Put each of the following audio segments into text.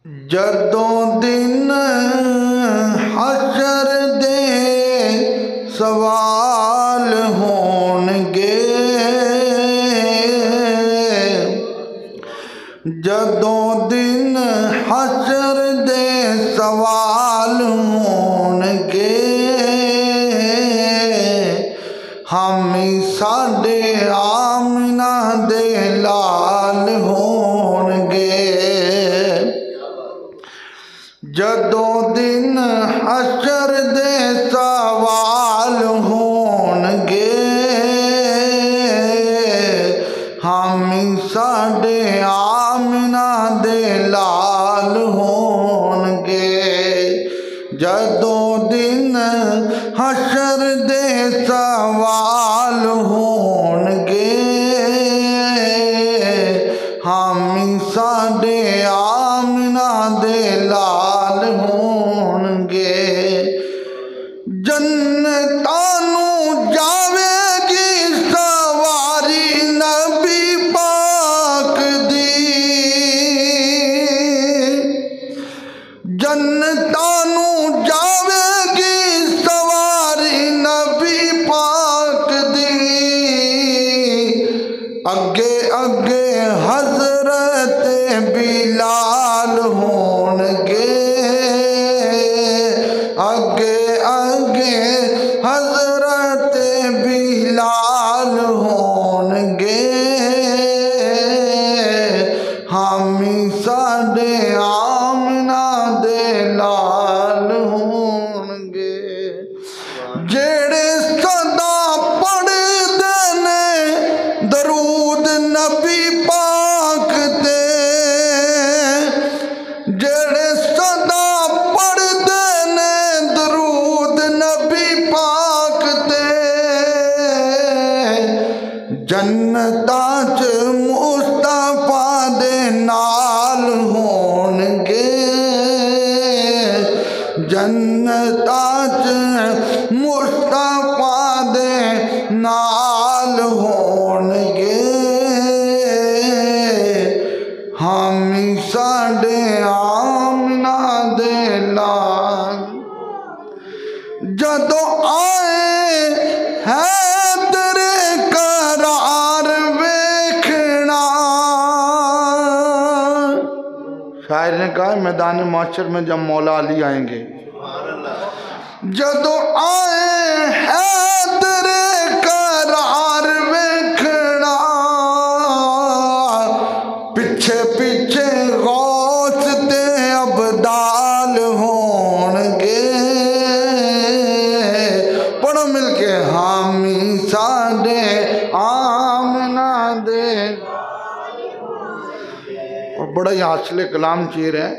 जदों दिन हशर दे सवाल होणगे, जदों दिन हशर दे सवाल होणगे, हम साडे आमना दे लाल होणगे। जदों दिन हशर दे सवाल होणगे, हम साडे आमना दे लाल होणगे। जदों दिन हशर दे सवाल होणगे, हम साडे आमना दे लाल होणगे। जन्नतां नूं जावेगी सवारी नबी पाक दी, जन्नतां नूं जावेगी सवारी नबी पाक दी। अगे अगे हजरत बिलाल होणगे, अगे अगे हजरत बिलाल होणगे, हम साडे आमना दे लाल होणगे। जेड़े सदा पढ़दे ने दरूद नबी पाक ते, जेड़े सदा पढ़दे ने दरूद नबी पाक ते, जन्नतां च मुस्तफा दे नाल होणगे, जन्नतां च मुस्तफा दे नाल होणगे, हम साडे आमना दे लाल। जदों आए है तेरे करार वेखना, शायर ने कहा मैदान माशर में जब मौला अली आएंगे, जदों आए है तेरे करार वेखना, पिछे पिछे गौस ते अबदाल होणगे। पढ़ो मिलके हामी साडे आमना दे। और बड़ा ही हासिल कलाम चीर है।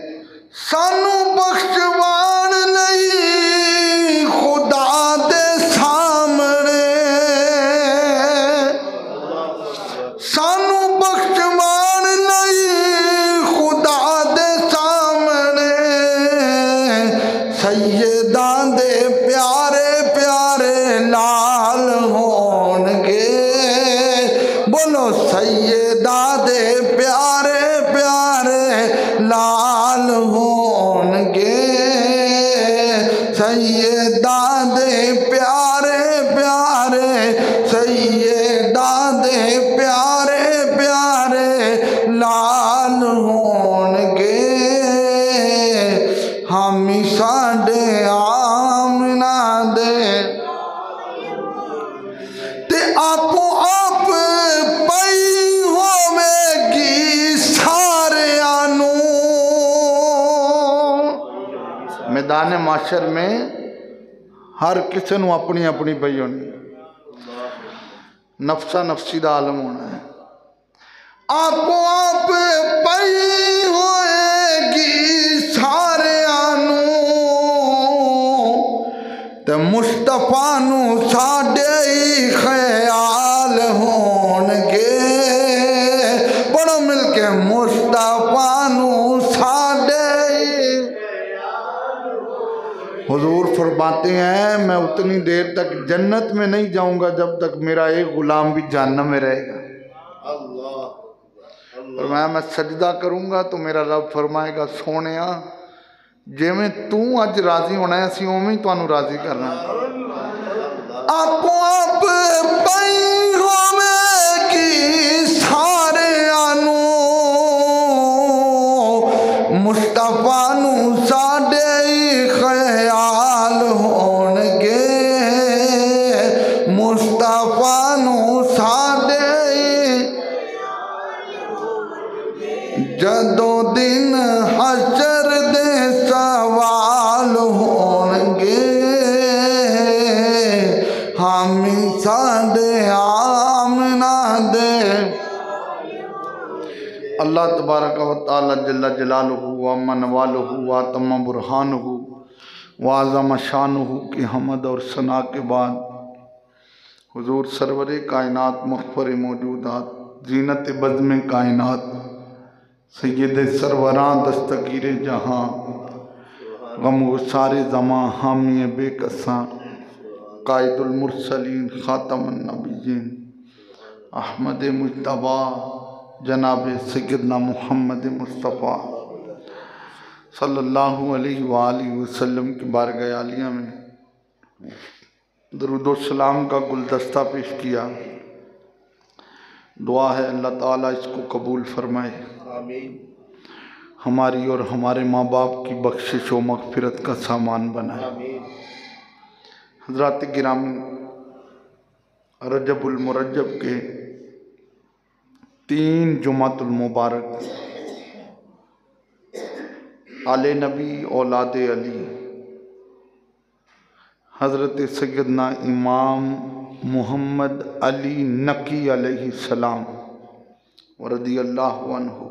सानू बख्शवान नहीं खुदा दे सामने, सानू बख्शवान नहीं खुदा दे सामने, सैयदां दे प्यारे प्यारे लाल होणगे। बोलो सैयदां दे प्यारे प्यारे लाल होणगे, सैयदां दे प्यारे प्यारे, सैयदां दे प्यारे प्यारे लाल होणगे, हम साडे आमना दे। ते आपो आप पई होवेगी सारियां नूं। मैदान माशर में हर किसी नूं अपनी अपनी पई होनी, नफसा नफसी दा आलम होना है। आपो आप पई होएगी सारियां नूं, ते मुस्तफा नूं साडे ही ख्याल होणगे। पढ़ो मिलके मुस्तफा नूं साडे ही। हुजूर फरमाते हैं मैं उतनी देर तक जन्नत में नहीं जाऊंगा जब तक मेरा एक गुलाम भी जहन्नम में रहेगा। मैं सजदा करूँगा तो मेरा रब फरमाएगा सोने जिमें तू अज राजी होना है असीं उवें ही तुहानूं राजी करना। आपो आप पई होवेगी सारिआं नूं मुस्तफा नूं साडे ख्याल होणगे मुस्तफा नूं साडे जदों दिन हशर दे सवाल होणगे हामी साडे आमना दे। अल्लाह तबारक व तआला जल्ल जलालुहु व अम्मा नवालुहु व तम्मा बुरहानुहु व आज़म शानुहु की हमद और सना के बाद हुजूर सरवरे कायनात मग़फ़िर मौजूदात जीनत बज़्म कायनात सैयद सरवरां दस्तगीर जहां गमगुसार ज़मां हामी बेकसां कायदुल मुरसलीन ख़ातमुन नबिय्यीन अहमद मुज्तबा जनाब सैयदना मुहम्मद मुस्तफ़ा सल्लल्लाहु अलैहि वसल्लम की बारगाह आलिया में दरूद व सलाम का गुलदस्ता पेश किया। दुआ है अल्लाह ताला इसको कबूल फरमाए, आमीन। हमारी और हमारे माँ बाप की बख्शिश व मग़फ़िरत का सामान बनाए, आमीन। हज़रात गिरामी, रजबुल मुरज्जब के 3 जुमातुल मुबारक आले नबी औलाद अली हज़रत सैयदना इमाम मुहम्मद अली नकी अलैहिस्सलाम रज़ियल्लाहु अन्हु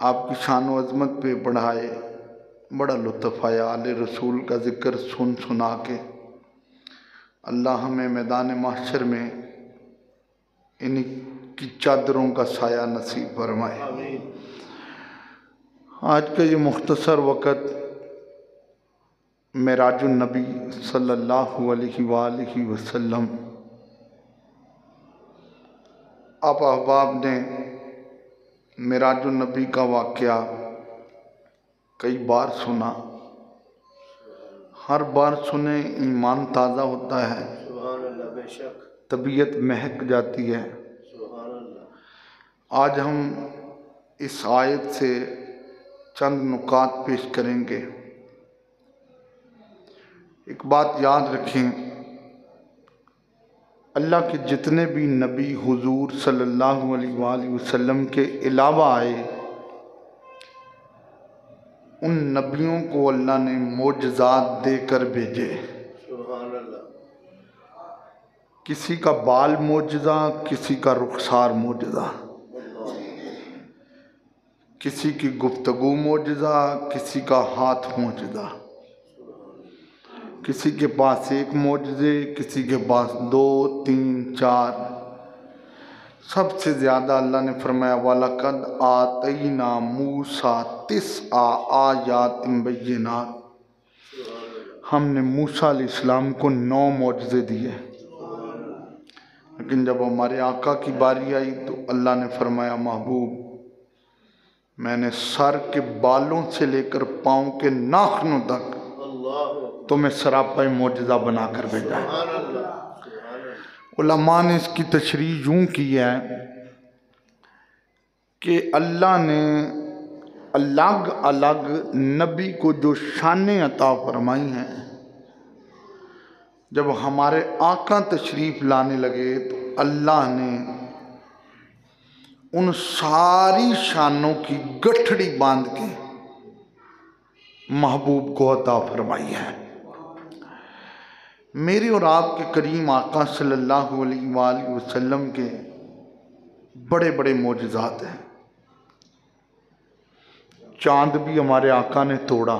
आपकी शान व अज़मत पे बढ़ाए। बड़ा लुत्फ़ आया आले रसूल का ज़िक्र सुन सुना के। अल्लाह हमें मैदान महशर में इन्हीं की चादरों का साया नसीब फरमाए। आज का ये मुख्तसर वक़्त मेराजुन नबी सल्लल्लाहु अलैहि वसल्लम आप अहबाब ने मेराजुन नबी का वाक़या कई बार सुना। हर बार सुने ईमान ताज़ा होता है, तबीयत महक जाती है। आज हम इस आयत से चंद नुकात पेश करेंगे। एक बात याद रखें, अल्लाह के जितने भी नबी हुजूर सल्लल्लाहु अलैहि वसल्लम के अलावा आए, उन नबियों को अल्लाह ने मोजज़ात देकर भेजे। किसी का बाल मोजज़ा, किसी का रुखसार मोजज़ा, किसी की गुफ्तगू मोजज़ा, किसी का हाथ मोजज़ा, किसी के पास एक मोजज़े, किसी के पास 2, 3, 4। सबसे ज़्यादा अल्लाह ने फरमाया वलक़द आतैना मूसा 9 आयातिन बय्यिनात, हमने मूसा अलैहिस्सलाम को 9 मोजज़े दिए। लेकिन जब हमारे आका की बारी आई तो अल्लाह ने फरमाया महबूब, मैंने सर के बालों से लेकर पाँव के नाखूनों तक तुम्हें सरापा मोजज़ा बना कर भेजा है। उलमा ने इसकी तशरीह यूँ की है कि अल्लाह ने अलग अलग नबी को जो शानें अता फरमाई हैं, जब हमारे आका तशरीफ़ लाने लगे तो अल्लाह ने उन सारी शानों की गठड़ी बांध के महबूब को अता फरमाई है। मेरे और आपके करीम आका सल्लल्लाहु अलैहि वसल्लम के बड़े बड़े मोजज़ात हैं। चांद भी हमारे आका ने तोड़ा,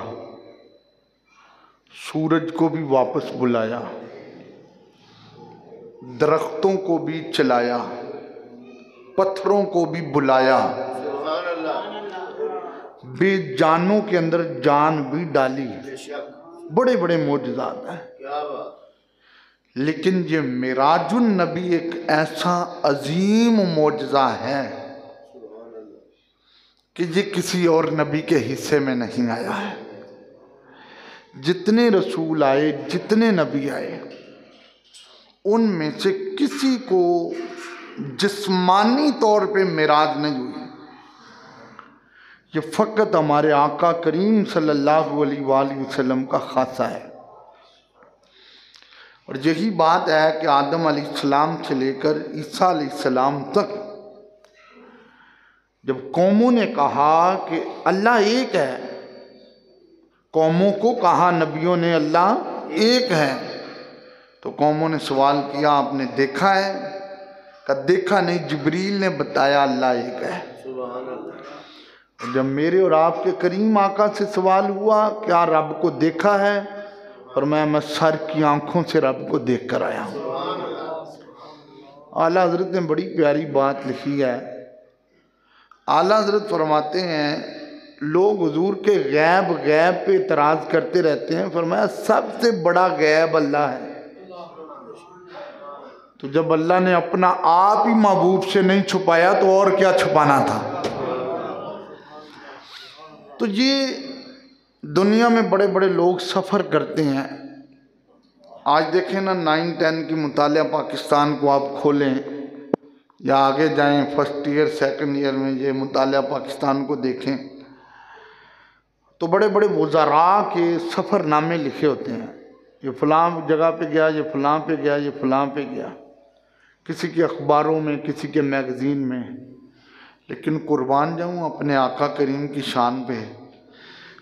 सूरज को भी वापस बुलाया, दरख्तों को भी चलाया, पत्थरों को भी बुलाया, बेजानों के अंदर जान भी डाली। बड़े बड़े मोजज़ात हैं। लेकिन ये मिराजुन नबी एक ऐसा अजीम मोजज़ा है कि ये किसी और नबी के हिस्से में नहीं आया है। जितने रसूल आए, जितने नबी आए, उनमें से किसी को जिस्मानी तौर पे मिराज नहीं हुई। ये फ़कत हमारे आका करीम सल्लल्लाहु अलैहि वसल्लम का खासा है। और यही बात है कि आदम अलैहिस्सलाम से लेकर ईसा अलैहिस्सलाम तक जब कौमों ने कहा कि अल्लाह एक है, कौमों को कहा नबियों ने अल्लाह एक है, तो कौमों ने सवाल किया आपने देखा है? कहा देखा नहीं, जिब्रील ने बताया अल्लाह एक है। जब मेरे और आपके करीम आका से सवाल हुआ क्या रब को देखा है, और मैं सर की आंखों से रब को देख कर आया हूँ। आला हजरत ने बड़ी प्यारी बात लिखी है। आला हजरत फरमाते हैं लोग हुजूर के गैब गैब पे इतराज़ करते रहते हैं, फरमाया सबसे बड़ा गैब अल्लाह है। तो जब अल्लाह ने अपना आप ही महबूब से नहीं छुपाया तो और क्या छुपाना था। तो ये दुनिया में बड़े बड़े लोग सफ़र करते हैं। आज देखें ना 9-10 की मुतालिया पाकिस्तान को आप खोलें या आगे जाएं फर्स्ट ईयर सेकंड ईयर में ये मुतालिया पाकिस्तान को देखें तो बड़े बड़े वज़ारा के सफ़रनामे लिखे होते हैं। ये फ़लाँ जगह पे गया, ये फ़लाँ पे गया, ये फ़लाँ पे गया, किसी के अखबारों में, किसी के मैगज़ीन में। लेकिन कुर्बान जाऊँ अपने आका करीम की शान पे,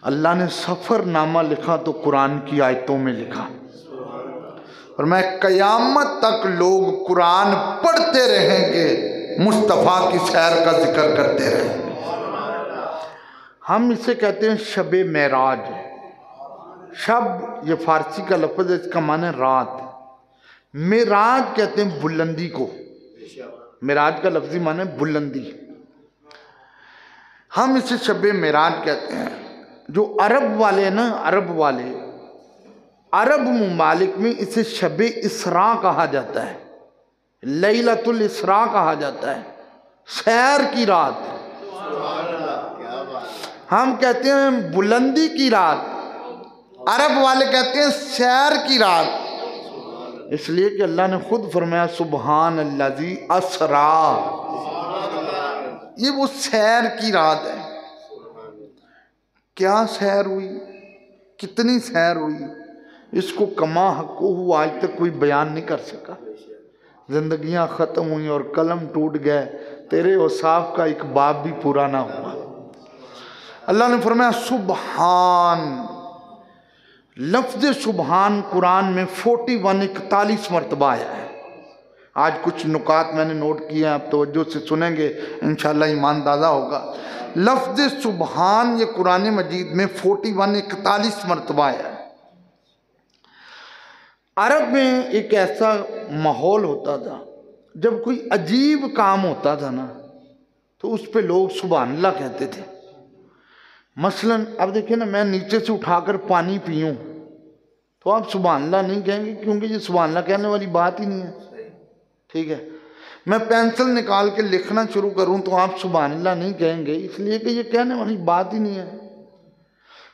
अल्लाह ने सफ़रनामा लिखा तो कुरान की आयतों में लिखा। और मैं क़यामत तक लोग कुरान पढ़ते रहेंगे, मुस्तफ़ा की सैर का जिक्र करते रहेंगे। हम इसे कहते हैं शब मेराज। शब ये फ़ारसी का लफ्ज़ है, इसका माने रात। मेराज कहते हैं बुलंदी को। मेराज का लफ्ज़ी माने बुलंदी। हम इसे शब मेराज कहते हैं। जो अरब वाले ना, अरब वाले, अरब मुमालिक में इसे शब इसरा कहा जाता है, लैलतुल इसरा कहा जाता है, सैर की रात। हम कहते हैं बुलंदी की रात, अरब वाले कहते हैं सैर की रात। इसलिए कि अल्लाह ने खुद फरमाया सुबहान अल्लाजी असरा, ये वो सैर की रात है। क्या सैर हुई, कितनी सैर हुई, इसको कमा हक़्क़ुहु आज तक कोई बयान नहीं कर सका। जिंदगियां ख़त्म हुई और कलम टूट गए, तेरे औसाफ का एक बाब भी पूरा ना हुआ। अल्लाह ने फरमाया सुबहान। लफ्ज़ सुबहान कुरान में 41 मरतबा आया है। आज कुछ नुकात मैंने नोट किए हैं, आप तवज्जो से सुनेंगे इंशाअल्लाह ईमान ताज़ा होगा। लफ्ज़ सुबहान ये कुरान मजीद में 41 मरतबा आया है। अरब में एक ऐसा माहौल होता था, जब कोई अजीब काम होता था ना तो उस पे लोग सुभान अल्लाह कहते थे। मसलन अब देखिए ना, मैं नीचे से उठाकर पानी पीऊँ तो आप सुभान अल्लाह नहीं कहेंगे, क्योंकि ये सुभान अल्लाह कहने वाली बात ही नहीं है। ठीक है, मैं पेंसिल निकाल के लिखना शुरू करूँ तो आप सुभान अल्लाह नहीं कहेंगे, इसलिए कि ये कहने वाली बात ही नहीं है।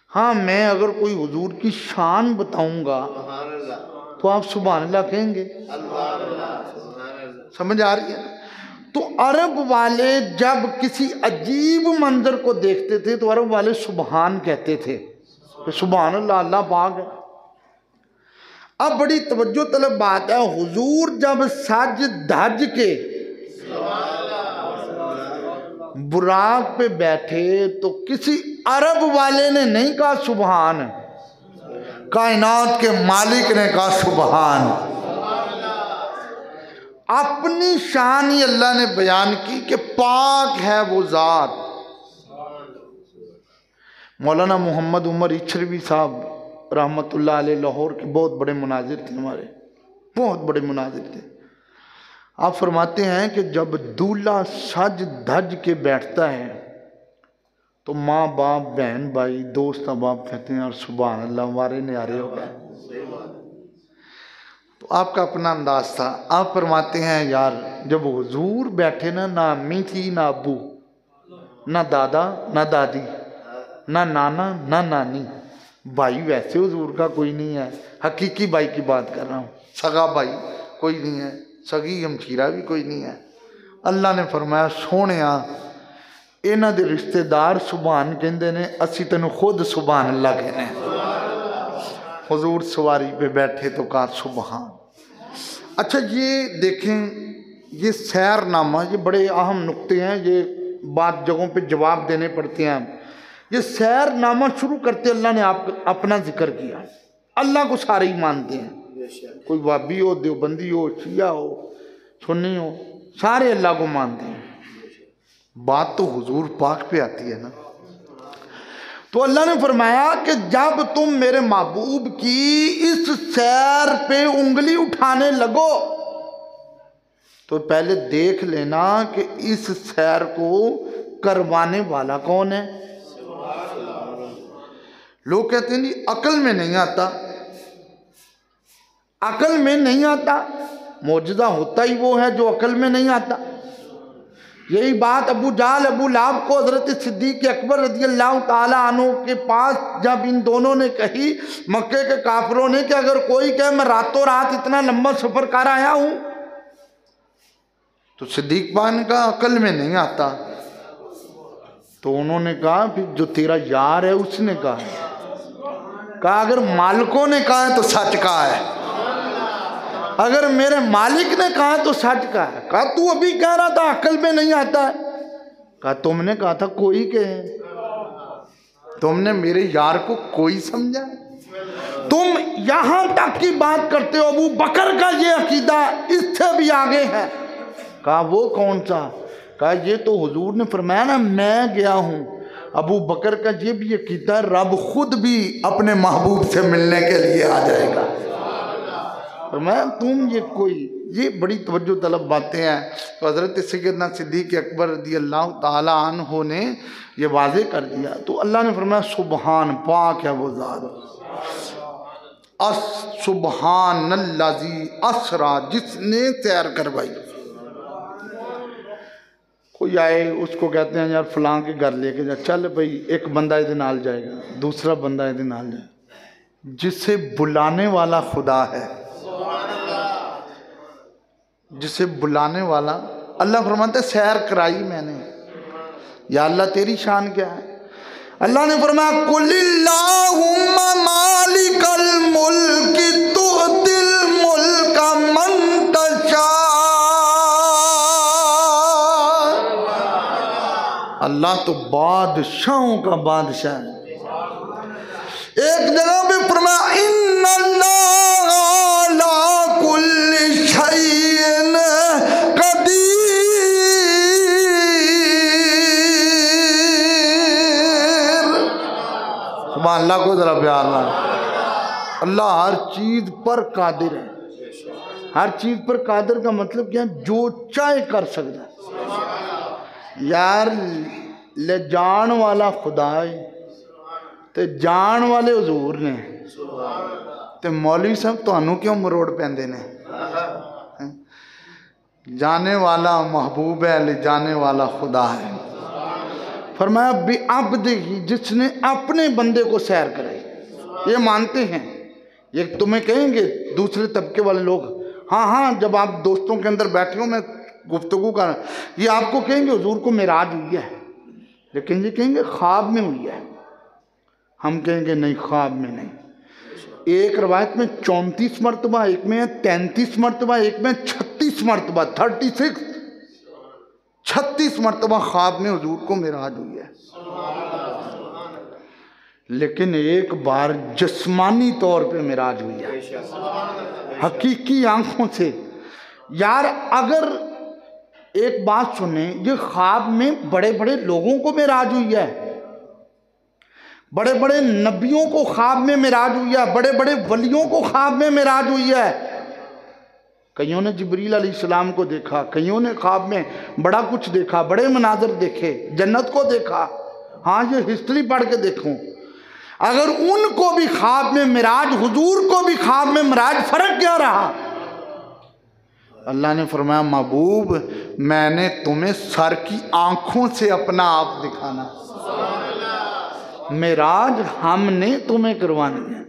हाँ, मैं अगर कोई हुजूर की शान बताऊँगा तो आप सुभान अल्लाह कहेंगे। समझ आ रही है? तो अरब वाले जब किसी अजीब मंजर को देखते थे तो अरब वाले सुभान कहते थे कि सुभान अल्लाह, अल्लाह पाक है। अब बड़ी तवज्जो तलब बात है, हुजूर जब सज धज के बुराक पे बैठे तो किसी अरब वाले ने नहीं कहा सुभान, कायनात के मालिक ने कहा सुभान। अपनी शान ही अल्लाह ने बयान की कि पाक है वो ज़ात। मौलाना मोहम्मद उमर इचरवी साहब रहमतुल्लाह अलैह लाहौर के बहुत बड़े मुनाजिर थे, हमारे बहुत बड़े मुनाजिर थे। आप फरमाते हैं कि जब दूल्हा सज धज के बैठता है तो माँ बाप, बहन भाई, दोस्त अहबाब कहते हैं और सुभान अल्लाह, हमारे न्यारे हो गए। तो आपका अपना अंदाज था। आप फरमाते हैं यार जब हुजूर बैठे ना, ना अम्मी थी, ना अबू, ना दादा ना दादी, ना नाना ना नानी। भाई वैसे हुजूर का कोई नहीं है, हकीकी भाई की बात कर रहा हूँ। सगा भाई कोई नहीं है, सगी हमशीरा भी कोई नहीं है। अल्लाह ने फरमाया सोहणिया इन्हां दे रिश्तेदार सुभान कहंदे ने, असी तेनों खुद सुभान अल्लाह कहने। हुजूर सवारी पे बैठे तो कहा सुभान। अच्छा ये देखें, ये सैरनामा, ये बड़े अहम नुक्ते हैं, ये बात जगहों पे जवाब देने पड़ते हैं। ये सैरनामा शुरू करते अल्लाह ने अपना जिक्र किया। अल्लाह को सारे ही मानते हैं, कोई वाबी हो, देवबंदी हो, शिया हो, सुन्नी हो, सारे अल्लाह को मानते हैं। बात तो हुजूर पाक पे आती है ना। तो अल्लाह ने फरमाया कि जब तुम मेरे महबूब की इस सैर पे उंगली उठाने लगो तो पहले देख लेना कि इस सैर को करवाने वाला कौन है। लोग कहते हैं जी अकल में नहीं आता, अकल में नहीं आता। मौजूदा होता ही वो है जो अकल में नहीं आता। यही बात अबू जाल अबू लाब को हजरत सिद्दीक अकबर रज़ियल्लाहु ताला अन्हु के पास जब इन दोनों ने कही, मक्के के काफिरों ने, कि अगर कोई कहे मैं रातों रात इतना लंबा सफर कर आया हूं, तो सिद्दीक पाक ने कहा अकल में नहीं आता। तो उन्होंने कहा फिर जो तेरा यार है उसने कहा अगर मालिकों ने कहा है तो सच कहा है, अगर मेरे मालिक ने कहा तो सच कहा है। कहा तू अभी कह रहा था अकल में नहीं आता है। कहा तुमने कहा था कोई कहे, तुमने मेरे यार को कोई समझा। तुम यहां तक की बात करते हो अबू बकर का ये अकीदा इससे भी आगे है। कहा वो कौन सा। कहा ये तो हुजूर ने फरमाया ना मैं गया हूं। अबू बकर का ये भी अकीदा रब खुद भी अपने महबूब से मिलने के लिए आ जाएगा। फरमाया तुम ये बड़ी तवज्जो तलब बातें हैं। तो हज़रत सैयदना सिद्दीक़ अकबर रज़ियल्लाहु ताला अन्हु ने ये वाज़े कर दिया। तो अल्लाह ने फरमाया सुबहान, पाक है वो ज़ात, सुबहानल्लाज़ी असरा, जिसने सैर करवाई। कोई आए उसको कहते हैं यार फलां के घर लेके जा, चल भाई एक बंदा इधर नाल जाएगा, दूसरा बंदा इधर नाल जाएगा। जिसे बुलाने वाला खुदा है, जिसे बुलाने वाला अल्लाह फरमाते सैर कराई मैंने। या अल्लाह तेरी शान क्या है। अल्लाह ने फरमाया कुलिल्लाहुम्मा मालिकल मुल्क तुअतिल मुल्का मन तशा। अल्लाह तो बादशाहों का बादशाह है। एक जगह पे फरमाया इन्नल्लाह अला कुल्ली शैइन कदीर। सुभान अल्लाह को जरा प्यार ना। अल्लाह हर चीज पर कादिर है। हर चीज पर कादिर का मतलब क्या है, जो चाहे कर सकता है। यार ले जान वाला खुदा है ते जान वाले हुजूर ने, ते मौलवी साहब तुहानू क्यों मरोड़ पैंदे ने। जाने वाला महबूब है, ले जाने वाला खुदा है। फरमाया बेअब्द ही, जिसने अपने बंदे को सैर कराई। ये मानते हैं, ये तुम्हें कहेंगे दूसरे तबके वाले लोग, हाँ हाँ जब आप दोस्तों के अंदर बैठे हो मैं गुफ्तगू कर, ये आपको कहेंगे हुजूर को मेराज हुई है, लेकिन ये कहेंगे ख्वाब में हुई है। हम कहेंगे नहीं ख्वाब में नहीं। एक रवायत में 34 मरतबा, एक में 33 मरतबा, एक में 36 मरतबा, 36 मरतबा ख्वाब में हुजूर को मेराज हुई है। लेकिन एक बार जिस्मानी तौर पे मेराज हुई है, हकीकी आंखों से। यार अगर एक बात सुने, ये ख्वाब में बड़े बड़े लोगों को मेराज हुई है, बड़े बड़े नबियों को ख्वाब में मेराज हुई है, बड़े बड़े वलियों को ख्वाब में मेराज हुई है। कईयों ने जिब्रील अलैहिस्सलाम को देखा, कईयों ने ख्वाब में बड़ा कुछ देखा, बड़े मनाजर देखे, जन्नत को देखा। हाँ ये हिस्ट्री पढ़ के देखूं, अगर उनको भी ख्वाब में मिराज, हुजूर को भी ख्वाब में मिराज, फर्क क्या रहा। अल्लाह ने फरमाया महबूब मैंने तुम्हें सर की आंखों से अपना आप दिखाना, मेराज हमने तुम्हें करवानी है।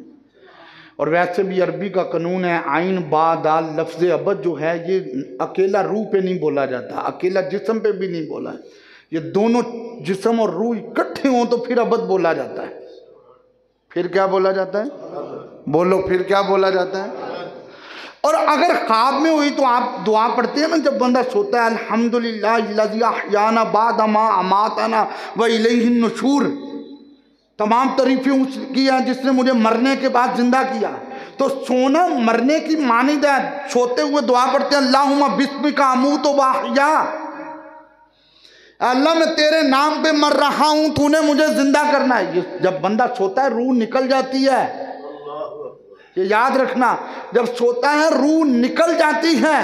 और वैसे भी अरबी का कानून है आइन बा दाल लफ्ज़ अबद जो है ये अकेला रूह पे नहीं बोला जाता, अकेला जिस्म पे भी नहीं बोला है, ये दोनों जिस्म और रूह इकट्ठे हों तो फिर अबद बोला जाता है। फिर क्या बोला जाता है? बोलो फिर क्या बोला जाता है? और अगर ख्वाब में हुई तो आप दुआ पढ़ते हैं ना जब बंदा सोता है, अल्हम्दुलिल्लाह लज़ी अहयाना बाद मा अमातना व इलैहिन नुशूर, तमाम तारीफ़ें उसकी हैं जिसने मुझे मरने के बाद जिंदा किया। तो सोना मरने की मानिद है, सोते हुए दुआ पढ़ते हैं अल्लाहुम्मा बिस्मिका अमूतु व अहया, अल्लाह मैं तेरे नाम पे मर रहा हूँ, तूने मुझे जिंदा करना है। ये जब बंदा सोता है रूह निकल जाती है, ये याद रखना, जब सोता है रूह निकल जाती है।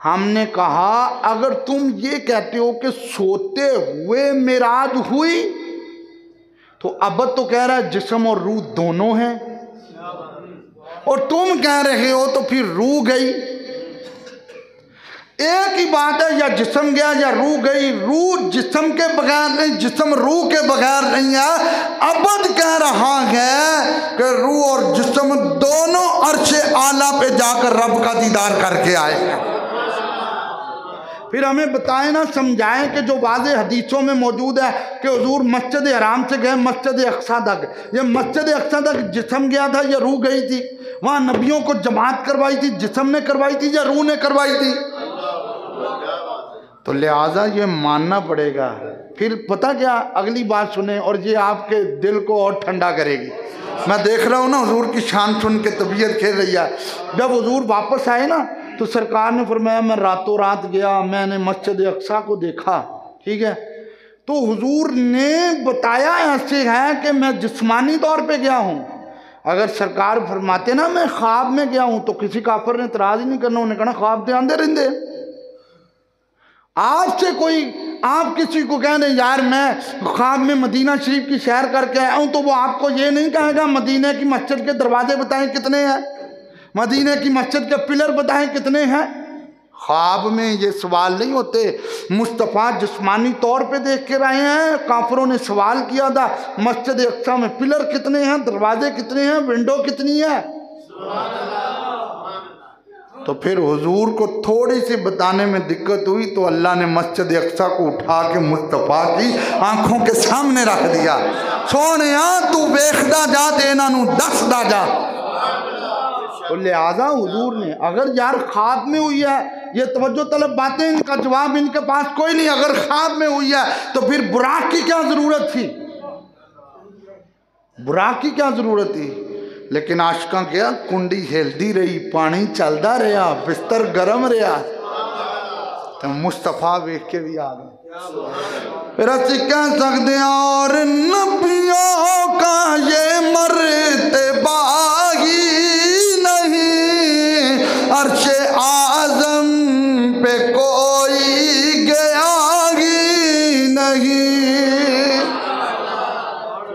हमने कहा अगर तुम ये कहते हो कि सोते हुए मेराज हुई तो अब तो कह रहा है जिस्म और रूह दोनों हैं, और तुम कह रहे हो तो फिर रूह गई। एक ही बात है, या जिस्म गया या रूह गई। रूह जिस्म के बगैर नहीं, जिस्म रूह के बगैर नहीं है। अबद कह रहा है कि रूह और जिस्म दोनों अर्श आला पे जाकर रब का दीदार करके आए हैं। फिर हमें बताएं ना, समझाएं कि जो वाज़े हदीसों में मौजूद है कि हुजूर मस्जिद हराम से गए मस्जिद अक्सा तक, ये मस्जिद अक्सा तक जिस्म गया था या रूह गई थी? वहाँ नबियों को जमात करवाई थी, जिस्म ने करवाई थी या रूह ने करवाई थी? तो लिहाजा ये मानना पड़ेगा। फिर पता क्या, अगली बात सुने और ये आपके दिल को और ठंडा करेगी। मैं देख रहा हूँ ना हुजूर की शान सुन के तबीयत खेल रही है। जब हुजूर वापस आए ना तो सरकार ने फरमाया मैं रातों रात गया, मैंने मस्जिद अक्सा को देखा, ठीक है। तो हुजूर ने बताया ऐसे है कि मैं जिस्मानी तौर पे गया हूँ। अगर सरकार फरमाते ना मैं ख्वाब में गया हूँ तो किसी काफिर ने इतराज ही नहीं करना, उन्हें कहना ख्वाब दे आंदे रहंदे। आज से कोई आप किसी को कह रहे यार मैं ख्वाब में मदीना शरीफ की सैर करके आया हूँ, तो वो आपको ये नहीं कहेगा मदीने की मस्जिद के दरवाजे बताएं कितने हैं, मदीने की मस्जिद के पिलर बताएं कितने हैं। ख्वाब में ये सवाल नहीं होते। मुस्तफ़ा जिस्मानी तौर पे देख के रहे हैं, काफिरों ने सवाल किया था मस्जिद अक्सा में पिलर कितने हैं, दरवाजे कितने हैं, विंडो कितनी है। तो फिर हुजूर को थोड़ी सी बताने में दिक्कत हुई तो अल्लाह ने मस्जिद अक्सा को उठा के मुस्तफ़ा की आंखों के सामने रख दिया। सोनिया तू वेखदा जा ते इन्हां नूं दसदा जा। तो लिहाजा हुजूर ने, अगर यार ख्वाब में हुई है, ये तवज्जो तलब बातें, इनका जवाब इनके पास कोई नहीं। अगर ख्वाब में हुई है तो फिर बुराक की क्या जरूरत थी, बुराक की क्या जरूरत थी। लेकिन आशिका क्या कुंडी हिलदी रही, पानी चलता रहा, बिस्तर गर्म रहा, तो मुस्तफ़ा वेख के भी आ गए। फिर असं कह सकते हैं और नबियों का ये मर्तबा ही नहीं, अर्शे आज़म पे कोई गया ही नहीं।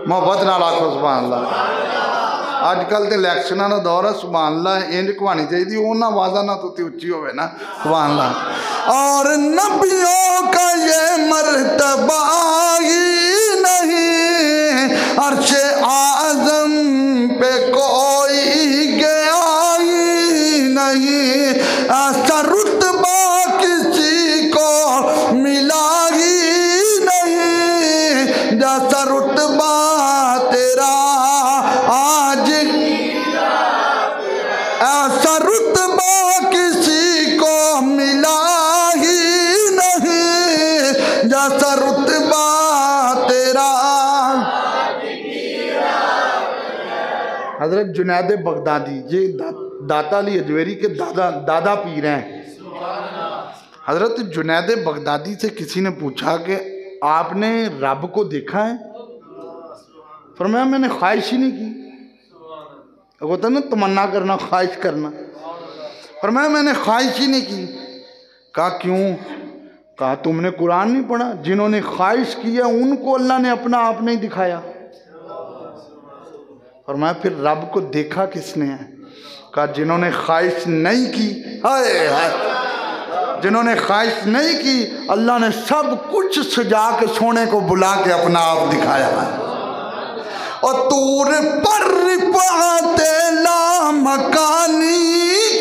मोहब्बत नाल आखो सुभान अल्लाह। अजकल तो इलैक्शना का दौर है, सुभान अल्लाह इंज घवानी चाहिए, उन्होंने आवाज़ा ना तुती उच्ची होवे ना, सुभान अल्लाह। और नबियों का ये मर्तबा ही नहीं, अर्शे आज़म पे कोई गया ही नहीं, ऐसा रुतबा किसी को मिला ही नहीं, जैसा रुतबा तेरा आज, ऐसा रुतबा किसी को मिला ही नहीं, जैसा रुतबा तेरा। हजरत जुनैद बगदादी, ये दाता अली अजमेरी के दादा पीर हैं। हजरत जुनैद बगदादी से किसी ने पूछा कि आपने रब को देखा है? फरमाया मैंने ख्वाहिश ही नहीं की। होता ना तमन्ना करना, ख्वाहिश करना। फरमाया मैंने ख्वाहिश ही नहीं की। कहा क्यों? कहा तुमने कुरान नहीं पढ़ा? जिन्होंने ख्वाहिश की है उनको अल्लाह ने अपना आप नहीं दिखाया। फरमाया फिर रब को देखा किसने है? कहा जिन्होंने ख्वाहिश नहीं की, हाय हाय, जिन्होंने ख्वाहिश नहीं की अल्लाह ने सब कुछ सजा के सोने को बुला के अपना आप दिखाया है। और तूर पर पाते ला मकानी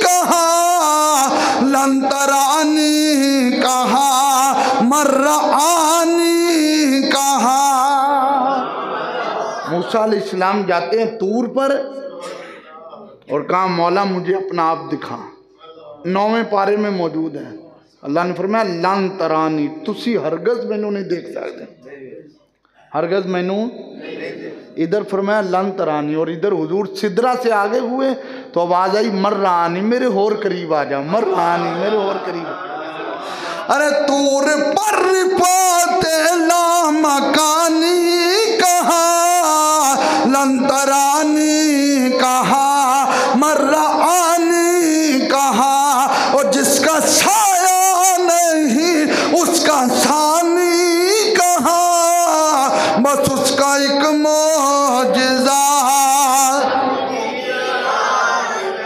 कहा, लंतरानी कहा, मर्रानी कहा। मूसा अलैहिस्सलाम जाते हैं तूर पर और कहा मौला मुझे अपना आप दिखा। 9वें पारे में मौजूद है। अल्लाह ने फरमाया लन तरानी, तुसी हरगज मैनू नहीं देख सकते, हरगज मैनू। इधर फरमाया लन तरानी, और इधर हुजूर सिदरा से आगे हुए तो आवाज आई मर्रानी, मेरे होर करीब आ जा, मर्रानी मेरे होर करीब। अरे तूर पर पाते ला मकानी कहा, लंतरानी कहा, मर्रानी कहा। और जिसका साया नहीं उसका सानी कहा, बस उसका एक मौजिज़ा।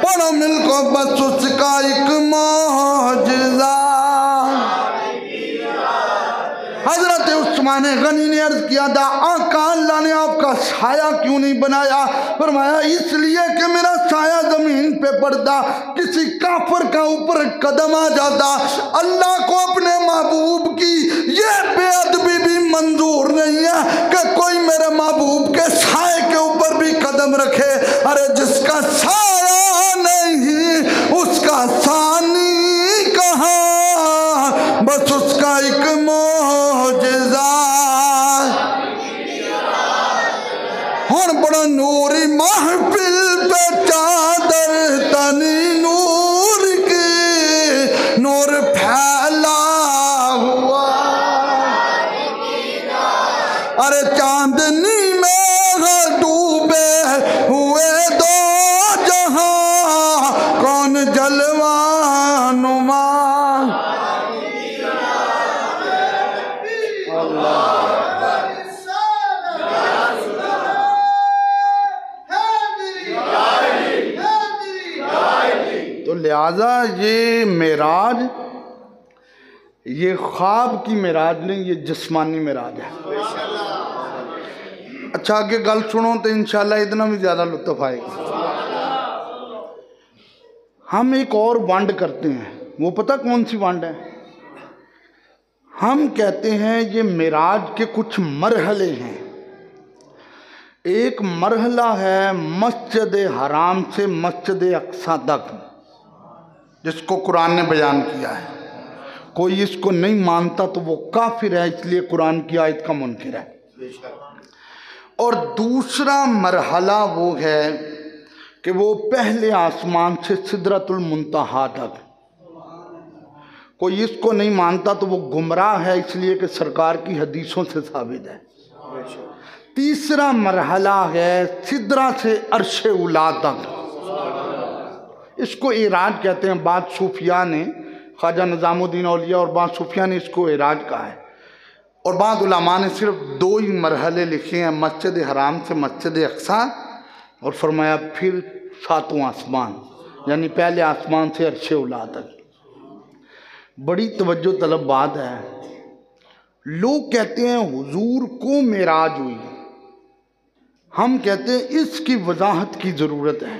पढ़ो मिलको, बस उसका एक मौजिज़ा। हजरत उस्मान गनी ने अर्ज किया था आका अल्लाह ने आपका साया क्यों नहीं बनाया? फरमाया इसलिए कि मेरा साया जमीन पे पड़ता, किसी काफिर का ऊपर कदम आ जाता। अल्लाह को अपने महबूब की ये बेअदबी भी मंजूर नहीं है कि कोई मेरे महबूब के साए के ऊपर भी कदम रखे। अरे जिसका साया नहीं उसका सानी कहा, बस उसका एक मौजिज़ा। हुण बड़ा नूरी महफिल पे चादर तनी नूर की, नूर फैला हुआ। अरे चांदनी में डूबे हुए दो जहां, कौन जलवा नुमा। तो लिहाजा ये मेराज, ये ख्वाब की मेराज नहीं, ये जिस्मानी मेराज है। अच्छा आगे गल सुनो तो इंशाल्लाह इतना भी ज़्यादा लुत्फ आएगा। हम एक और वांड करते हैं, वो पता कौन सी वांड है? हम कहते हैं ये मेराज के कुछ मरहले हैं। एक मरहला है मस्जिद हराम से मस्जिद अक्सा तक, जिसको कुरान ने बयान किया है। कोई इसको नहीं मानता तो वो काफिर है, इसलिए कुरान की आयत का मुनकिर है। और दूसरा मरहला वो है कि वो पहले आसमान से सिदरतुल मुंतहा तक। कोई इसको नहीं मानता तो वो गुमराह है, इसलिए कि सरकार की हदीसों से साबित है। तीसरा मरहला है सिदरा से अर्शे उला तक, इसको इराज कहते हैं। बाद सूफिया ने, ख्वाजा निज़ामुद्दीन औलिया और बाद सूफिया ने इसको इराज कहा है। और बाद उलमा ने सिर्फ 2 ही मरहले लिखे हैं, मस्जिद हराम से मस्जिद अक्सा, और फरमाया फिर 7वां आसमान, यानी पहले आसमान से अर्शे उला तक। बड़ी तवज्जो तलब बात है। लोग कहते हैं हुजूर को मेराज हुई, हम कहते हैं इसकी वजाहत की ज़रूरत है।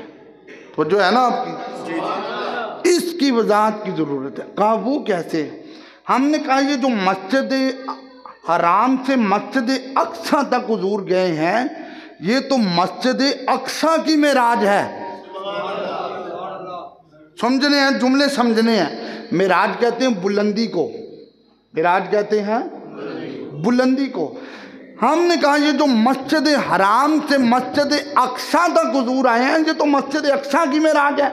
तो जो है ना आपकी, इसकी वजाहत की ज़रूरत है। कहा वो कैसे? हमने कहा ये जो मस्जिद हराम से मस्जिद अक्सा तक हुजूर गए हैं, ये तो मस्जिद अक्सा की मेराज है। समझने हैं, जुमले समझने हैं। मेराज कहते हैं बुलंदी को, मेराज कहते हैं बुलंदी को। हमने कहा ये जो मस्जिद हराम से मस्जिद अक्सा तक हुजूर आए हैं, ये तो मस्जिद अक्सा की मेराज है।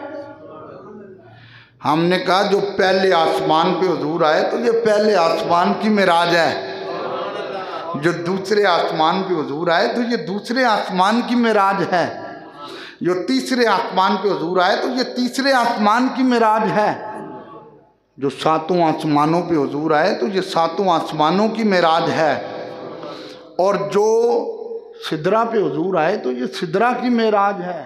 हमने कहा जो पहले आसमान पे हुजूर आए तो ये पहले आसमान की मेराज है। जो दूसरे आसमान पे हुजूर आए तो ये दूसरे आसमान की मेराज है। जो तीसरे आसमान पे हुजूर आए तो ये तीसरे आसमान की मेराज है। जो 7 आसमानों पे हुजूर आए तो ये 7 आसमानों की मेराज है। और जो सिदरा पे हुजूर आए तो ये सिदरा की मेराज है।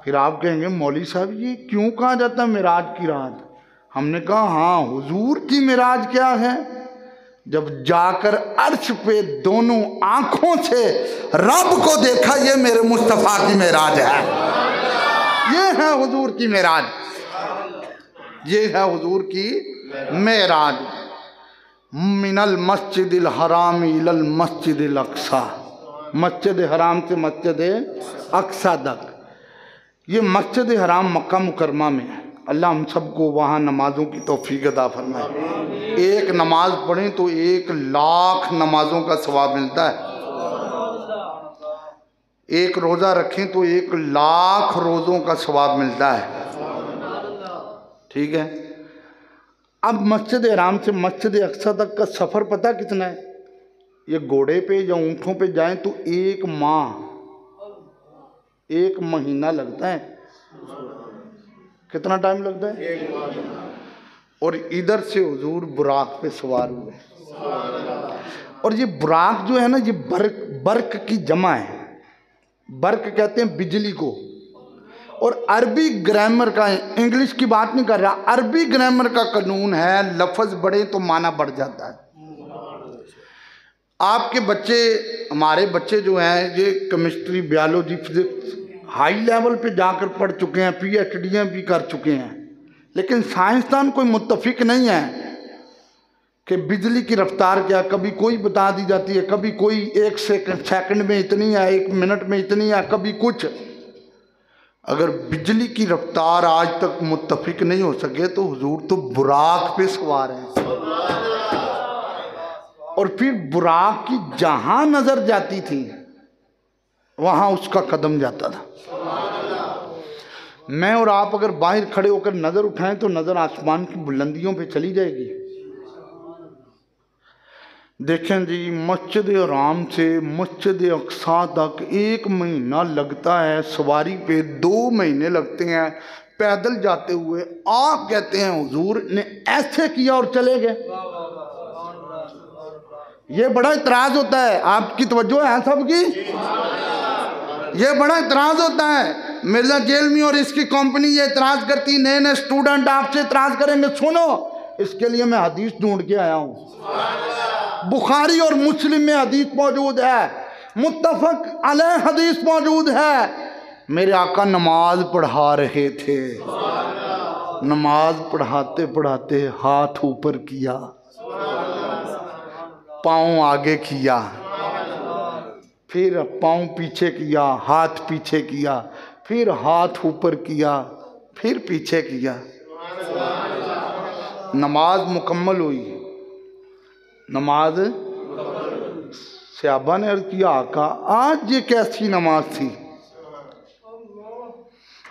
फिर आप कहेंगे मौलवी साहब ये क्यों कहा जाता है मेराज की रात? हमने कहा हाँ, हुजूर की मेराज क्या है? जब जाकर अर्श पे दोनों आंखों से रब को देखा, ये मेरे मुस्तफा की मेराज है। ये है हुजूर की मेराज, ये है हुजूर की मेराज। मिनल मस्जिदिल हराम इलल मस्जिदिल अक्सा, मस्जिद हराम से मस्जिद अक्सा तक। ये मस्जिद हराम मक्का मुकरमा में है। अल्लाह हम सबको वहाँ नमाजों की तौफीक अता फरमाए। एक नमाज पढ़ें तो 1,00,000 नमाजों का सवाब मिलता है। एक रोज़ा रखें तो 1,00,000 रोज़ों का सवाब मिलता है। ठीक है। अब मस्जिद हराम से मस्जिद अक्सा तक का सफ़र पता कितना है? ये घोड़े पे या ऊँटों पे जाएं तो 1 माह, 1 महीना लगता है। कितना टाइम लगता है? 1 माह। और इधर से हुजूर बुराक पे सवार हुए। और ये बुराक जो है ना, ये बर्क की जमा है। बर्क कहते हैं बिजली को। और अरबी ग्रामर का, इंग्लिश की बात नहीं कर रहा, अरबी ग्रामर का कानून है, लफ्ज़ बढ़े तो माना बढ़ जाता है। आपके बच्चे, हमारे बच्चे जो हैं, ये chemistry, biology, physics high level पे जाकर पढ़ चुके हैं, PhDयाँ भी कर चुके हैं, लेकिन साइंसदान कोई मुत्तफिक नहीं है कि बिजली की रफ्तार क्या, कभी कोई बता दी जाती है, कभी कोई 1 सेकंड में इतनी है, 1 मिनट में इतनी है, कभी कुछ। अगर बिजली की रफ्तार आज तक मुत्तफिक नहीं हो सके तो हुजूर तो बुराक पे सवार हैं। और फिर बुराक की जहां नजर जाती थी वहां उसका कदम जाता था। मैं और आप अगर बाहर खड़े होकर नजर उठाएं तो नजर आसमान की बुलंदियों पे चली जाएगी। देखें जी, मस्जिद हराम से मस्जिद अक्सा तक 1 महीना लगता है, सवारी पे 2 महीने लगते हैं, पैदल जाते हुए। आप कहते हैं हुजूर ने ऐसे किया और चले गए। ये बड़ा इतराज होता है। आपकी तवज्जो है सबकी? ये बड़ा इतराज होता है। मिर्जा जेलमी और इसकी कंपनी ये इतराज करती, नए नए स्टूडेंट आपसे इतराज करेंगे। सुनो, इसके लिए मैं हदीस ढूंढ के आया हूँ। बुखारी और मुस्लिम में हदीस मौजूद है, मुत्तफक अलैह हदीस मौजूद है। मेरे आका नमाज पढ़ा रहे थे, नमाज पढ़ाते पढ़ाते हाथ ऊपर किया, पाँव आगे किया, फिर पाँव पीछे किया, हाथ पीछे किया, फिर हाथ ऊपर किया, फिर पीछे किया। नमाज मुकम्मल हुई। नमाज सहाबा ने अर्ज किया, आका आज ये कैसी नमाज थी?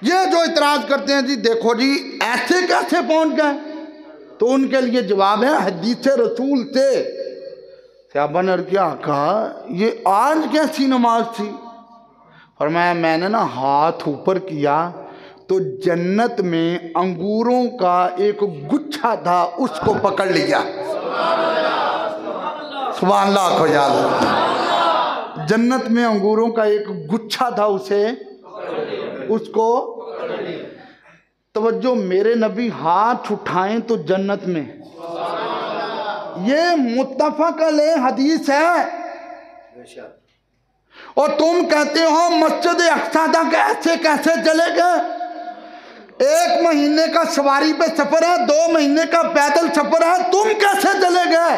ये जो इतराज करते हैं जी, देखो जी ऐसे कैसे पहुंच गए, तो उनके लिए जवाब है हदीस रसूल से। सहाबा ने अर्ज किया, आका ये आज कैसी नमाज थी? फरमाया मैंने ना हाथ ऊपर किया तो जन्नत में अंगूरों का एक गुच्छा था, उसको पकड़ लिया। सुभान अल्लाह को याद। जन्नत में अंगूरों का एक गुच्छा था, उसको तवज्जो, मेरे नबी हाथ उठाएं तो जन्नत में। ये मुत्तफक अलैह हदीस है। और तुम कहते हो मस्जिद अक्सा तक ऐसे कैसे चले गए? 1 महीने का सवारी पे सफर है, 2 महीने का पैदल सफर है, तुम कैसे चले गए?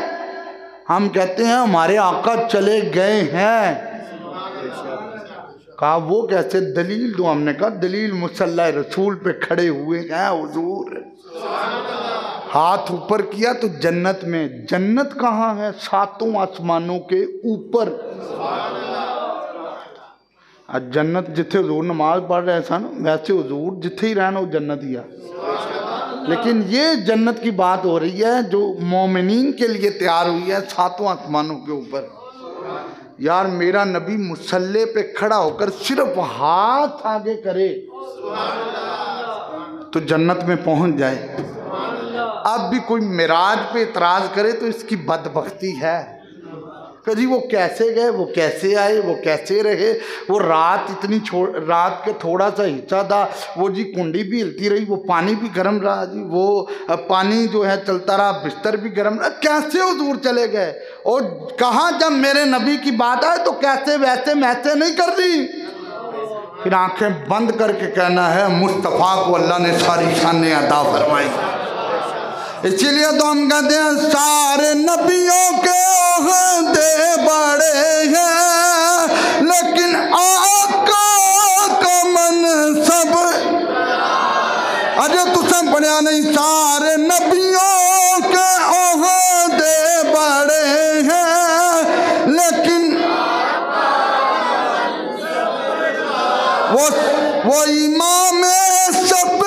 हम कहते हैं हमारे आका चले गए हैं। कहा वो कैसे? दलील दो। हमने कहा दलील मुसल्ला रसूल पे खड़े हुए हैं हुजूर, हाथ ऊपर किया तो जन्नत में। जन्नत कहाँ है? 7 आसमानों के ऊपर। आज जन्नत जिथे हुजूर नमाज पढ़ रहे सन, वैसे हुजूर जिथे ही रहना वो जन्नत ही है। लेकिन ये जन्नत की बात हो रही है जो मोमिनीन के लिए तैयार हुई है 7 आसमानों के ऊपर। यार मेरा नबी मुसल्ले पे खड़ा होकर सिर्फ हाथ आगे करे तो जन्नत में पहुंच जाए। अब भी कोई मिराज पे इतराज करे तो इसकी बदबख्ती है। कि जी वो कैसे गए, वो कैसे आए, वो कैसे रहे, वो रात इतनी रात के थोड़ा सा हिस्सा था, वो जी कुंडी भी हिलती रही, वो पानी भी गर्म रहा जी, वो पानी जो है चलता रहा, बिस्तर भी गर्म रहा, कैसे हुजूर चले गए। और कहा जब मेरे नबी की बात आए तो कैसे वैसे मैसे नहीं कर दी, फिर आंखें बंद करके कहना है मुस्तफ़ा को अल्लाह ने सारी शानें अता फरमाई। इसीलिए तो हम कहते हैं सारे नबियों के ओहदे बड़े हैं, लेकिन आका का मन सब अरे तुझे पढ़िया नहीं। सारे नबियों के ओहदे बड़े हैं, लेकिन वो इमाम सब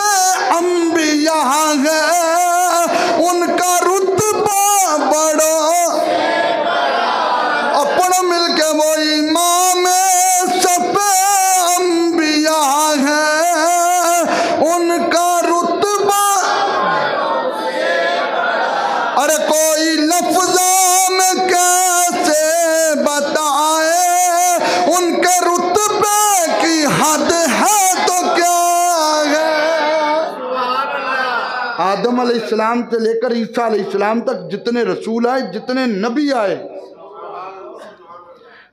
अंबिया है, उनका रुतबा बड़ा अपना मिलके वो इमाम सब अंबिया है, उनका रुतबा अरे कोई लफ्ज़ों में कैसे बताए, उनके रुतबे की हद है तो क्या है। आदम अलैहिस्सलाम से लेकर ईसा अलैहिस्सलाम तक जितने रसूल आए, जितने नबी आए,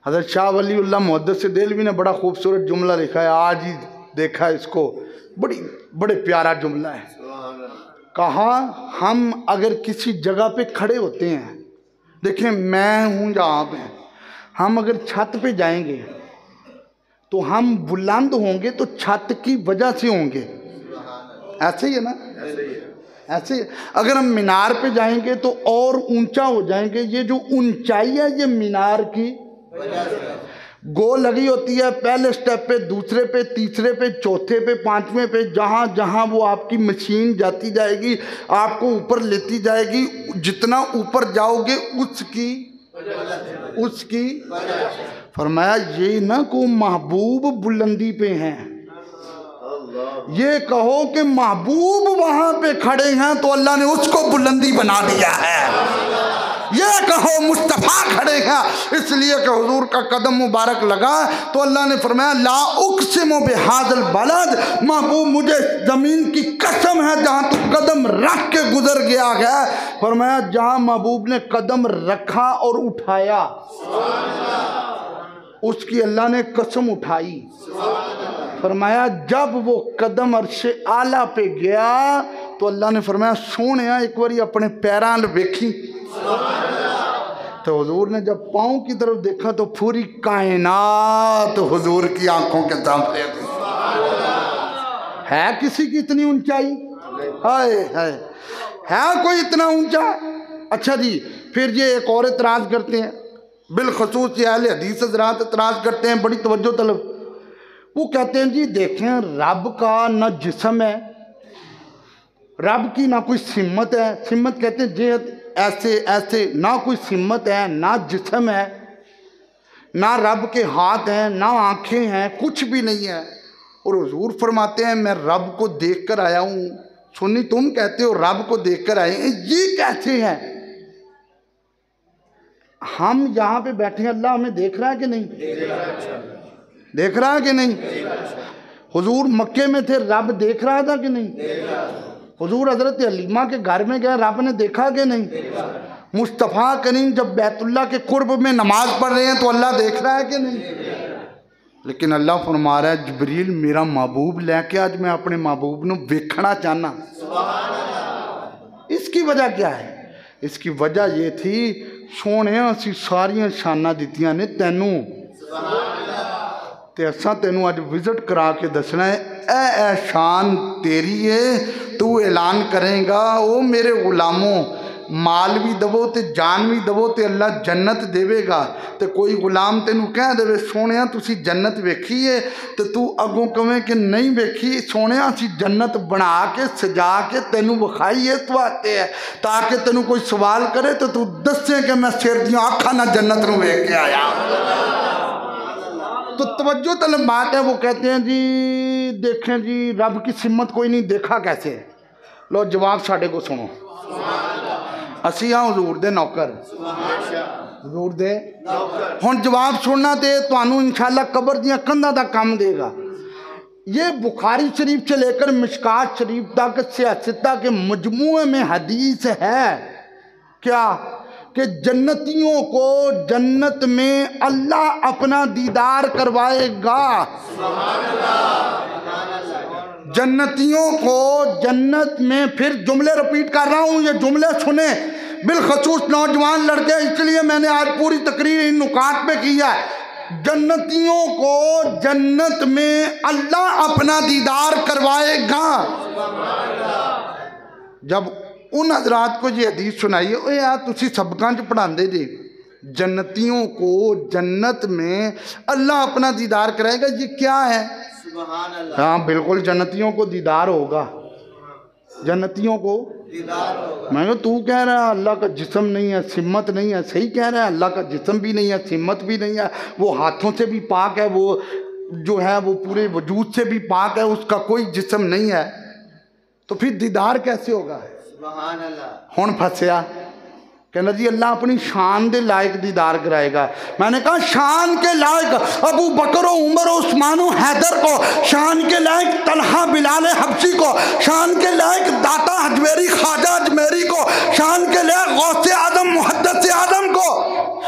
हज़रत शाह वलीउल्लाह मुहद्दिस देलवी ने बड़ा खूबसूरत जुमला लिखा है, आज ही देखा इसको, बड़े प्यारा जुमला है। कहा हम अगर किसी जगह पे खड़े होते हैं, देखें मैं हूँ या आप हैं, हम अगर छत पे जाएंगे तो हम बुलंद होंगे तो छत की वजह से होंगे, ऐसे ही है ना, ऐसे अगर हम मीनार पे जाएंगे तो और ऊंचा हो जाएंगे। ये जो ऊंचाई है ये मीनार की गो लगी होती है, पहले स्टेप पे, दूसरे पे, तीसरे पे, चौथे पे, पांचवें पे, जहाँ जहाँ वो आपकी मशीन जाती जाएगी आपको ऊपर लेती जाएगी, जितना ऊपर जाओगे उसकी फरमाया ये ना को महबूब बुलंदी पे हैं, ये कहो कि महबूब वहां पे खड़े हैं तो अल्लाह ने उसको बुलंदी बना दिया है। ये कहो मुस्तफ़ा खड़े हैं, इसलिए कि हुजूर का कदम मुबारक लगा तो अल्लाह ने फरमाया ला उक़सिमु बिहाज़िल बलद, महबूब मुझे ज़मीन की कसम है जहाँ तू कदम रख के गुजर गया है। फरमाया जहाँ महबूब ने कदम रखा और उठाया उसकी अल्लाह ने कसम उठाई। फरमाया जब वो कदम अर्शे आला पे गया तो अल्लाह ने फरमाया सोने एक बारी अपने पैरां वेखी। तो हुजूर ने जब पाँव की तरफ देखा तो पूरी कायनात हुजूर की आंखों के सामने है। किसी की इतनी ऊंचाई है कोई इतना ऊंचा? अच्छा जी, फिर ये एक और इतराज़ करते हैं, बिलखसूस अहले हदीस हज़रात इतराज़ करते हैं, बड़ी तवज्जो तलब। वो कहते हैं जी देखें रब का न जिस्म है, रब की ना कोई सिम्मत है, सिम्मत कहते हैं जे ऐसे ऐसे, ना कोई सिम्मत है, ना जिस्म है, ना रब के हाथ हैं, ना आँखें हैं, कुछ भी नहीं है। और हुजूर फरमाते हैं मैं रब को देख कर आया हूँ। सुन्नी तुम कहते हो रब को देख कर आए, ये कैसे है? हम यहाँ पे बैठे हैं, अल्लाह हमें देख रहा है कि नहीं? देख रहा है कि नहीं? हुजूर मक्के में थे, रब देख रहा था कि नहीं? हुजूर हजरत हलीमा के घर में गए, रब ने देखा कि नहीं? मुस्तफ़ा करीम जब बैतुल्लाह के कुर्ब में नमाज पढ़ रहे हैं तो अल्लाह देख रहा है कि नहीं? लेकिन अल्लाह फरमा रहा है जिब्रील मेरा महबूब लैके आज मैं अपने महबूब नूं वेखना चाहना। इसकी वजह क्या है? इसकी वजह ये थी सोने असी सारिया शाना दित्तियां ने तैनू, ते असा तेनू अज विजिट करा के दसना है ए शान तेरी है, तू ऐलान करेगा ओ मेरे गुलामों माल भी दवो ते जान भी दवो ते अल्लाह जन्नत देवेगा। तो कोई गुलाम तेनू कह देवे सोने तुसी जन्नत वेखी है, तो तू अगों कवें कि नहीं वेखी, सोने असी जन्नत बना के सजा के तेनू विखाई इस वास्ते है ताकि तेनू कोई सवाल करे तो तू दसे कि मैं सिर दियां अखां नाल जन्नत नूं वेख के आया। तो तवज्जो तलब बात है। वो कहते हैं जी देखें जी रब की सिम्मत कोई नहीं, देखा कैसे? लो जवाब साढ़े को सुनो। असी हाँ हजूर दे नौकर, हजूर दे हुण जवाब सुनना तो तुहानू इंशाअल्लाह कबर दियां कंधां दा काम देगा। ये बुखारी शरीफ से लेकर मिशकात शरीफ तक सियासता के मजमूए में हदीस है क्या कि जन्नतियों को जन्नत में अल्लाह अपना दीदार करवाएगा। जन्नतियों को जन्नत में, फिर जुमले रिपीट कर रहा हूँ, ये जुमले सुने बिलखसूस नौजवान लड़के, इसलिए मैंने आज पूरी तकरीर इन नुकात पे की है। जन्नतियों को जन्नत में अल्लाह अपना दीदार करवाएगा। जब उन हजरात को ये हदीस सुनाई, ओ यार तुसी सबकां च पढ़ाते जी जन्नतियों को जन्नत में अल्लाह अपना दीदार कराएगा, ये क्या है? हाँ बिल्कुल, जन्नतियों को दीदार होगा, जन्नतियों को दीदार होगा। मैं तू कह रहा है अल्लाह का जिस्म नहीं है, सिम्मत नहीं है, सही कह रहा है, अल्लाह का जिस्म भी नहीं है, सिम्मत भी नहीं है, वो हाथों से भी पाक है, वो जो है वो पूरे वजूद से भी पाक है, उसका कोई जिस्म नहीं है, तो फिर दीदार कैसे होगा? हुण फसया, कहना जी अल्लाह अपनी शान के लायक दीदार कराएगा। मैंने कहा शान के लायक अबू बकर उमर उस्मान हैदर को, शान के लायक तलहा बिलाल हबशी को, शान के लायक दाता अजमेरी ख्वाजा अजमेरी को, शान के लायक गौसे आदम मुहद्दिस आदम को,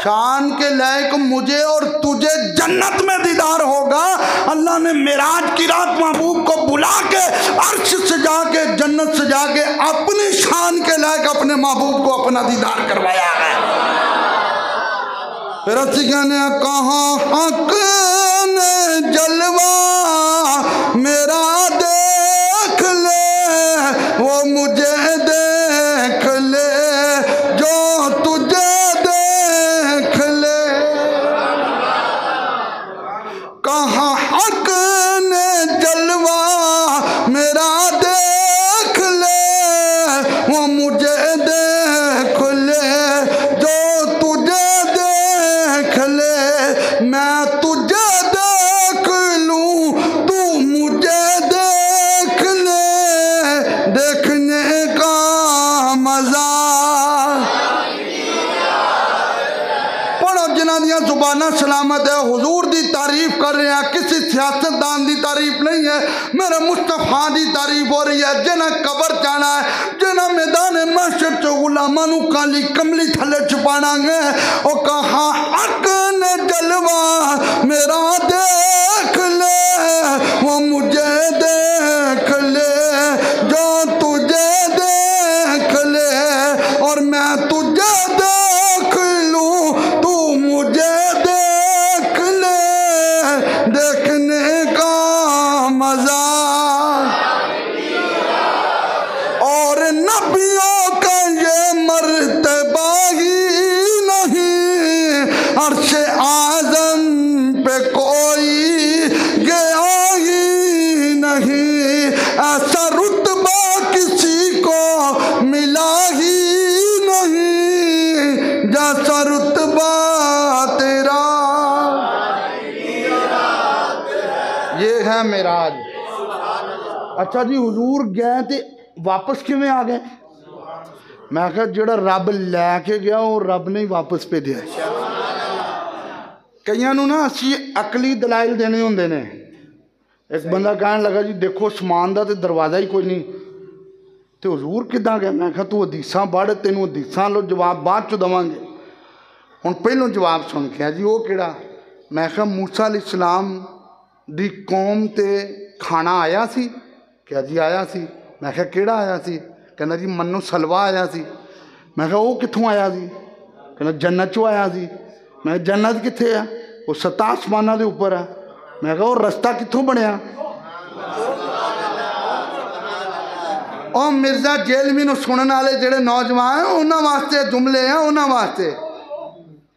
शान के लायक मुझे और तुझे जन्नत में दीदार होगा। अल्लाह ने मेराज की रात महबूब को बुला के अर्श सजा के जन्नत सजा के अपनी शान के लायक अपने महबूब को अपना दीदार करवाया है। फिर ने कहा हक ने जलवा मेरा देख ले, वो मुझे देख ले जो तुझे देख ले। कहा हक ने जलवा मेरा देख ले, वो मुझे देख ले जो तुझे देख ले। मैं तुझे देख लूं तू मुझे देख ले, देखने का मजा। पढ़ो जिन्हां दियां जुबानां सलामत है, हुजूर दी तारीफ कर रहे हैं, किसी सियासतदान दी तारीफ नहीं है, मेरे मुस्तफा दी तारीफ हो रही है। जिन्हें कबर जाना है, जिन्हें मैदान महशर च गुलामां नूं काली कमली थले छुपाना है, ओ कहा हक ने जलवा मेरा देख ले, वो मुझे देख ले जो तुझे देख ले, और मैं तुझे देख लूं तू मुझे देख ले, देखने का मजा। और नबियों का ये मर्तबा ही नहीं, अर्शे आज़म पे कोई गया ही नहीं, ऐसा रुतबा किसी को मिला ही नहीं जैसा रुतबा तेरा। ये है मेराज। अच्छा जी, हुजूर गए थे वापस किवें आ गए? मैं कहा जो रब लैके गया वो रब ने वापस भेजा। कईयां नूं ना असी अकली दलाइल देने होंदे ने। एक बंदा कहन लगा जी देखो समान का तो दरवाज़ा ही कोई नहीं, तो हजूर किदां गया? मैं कहा तू हदीसां पढ़, तेनों हदीसां लो जवाब बाद च देवांगे, हुण पहलों जवाब सुन के। जी वो किहड़ा? मैं कहा मूसा अलैहिस्सलाम दी कौम ते खाना आया सी। क्या जी आया सी? मैं कहा किहड़ा आया सी? कहना जी मन्नू सलवा आया सी। मैं कहा वो कित्थों आया सी? कहना जन्नत चों आया सी। मैं जन्नत कित्थे है? वो 7 आसमानां दे उपर है। मैं कहा वो रस्ता कित्थों बनिया? और मिर्जा जेलवी नूं सुनने वाले जिहड़े नौजवान हैं उन्हां वास्ते जुमले हैं, उन्हां वास्ते।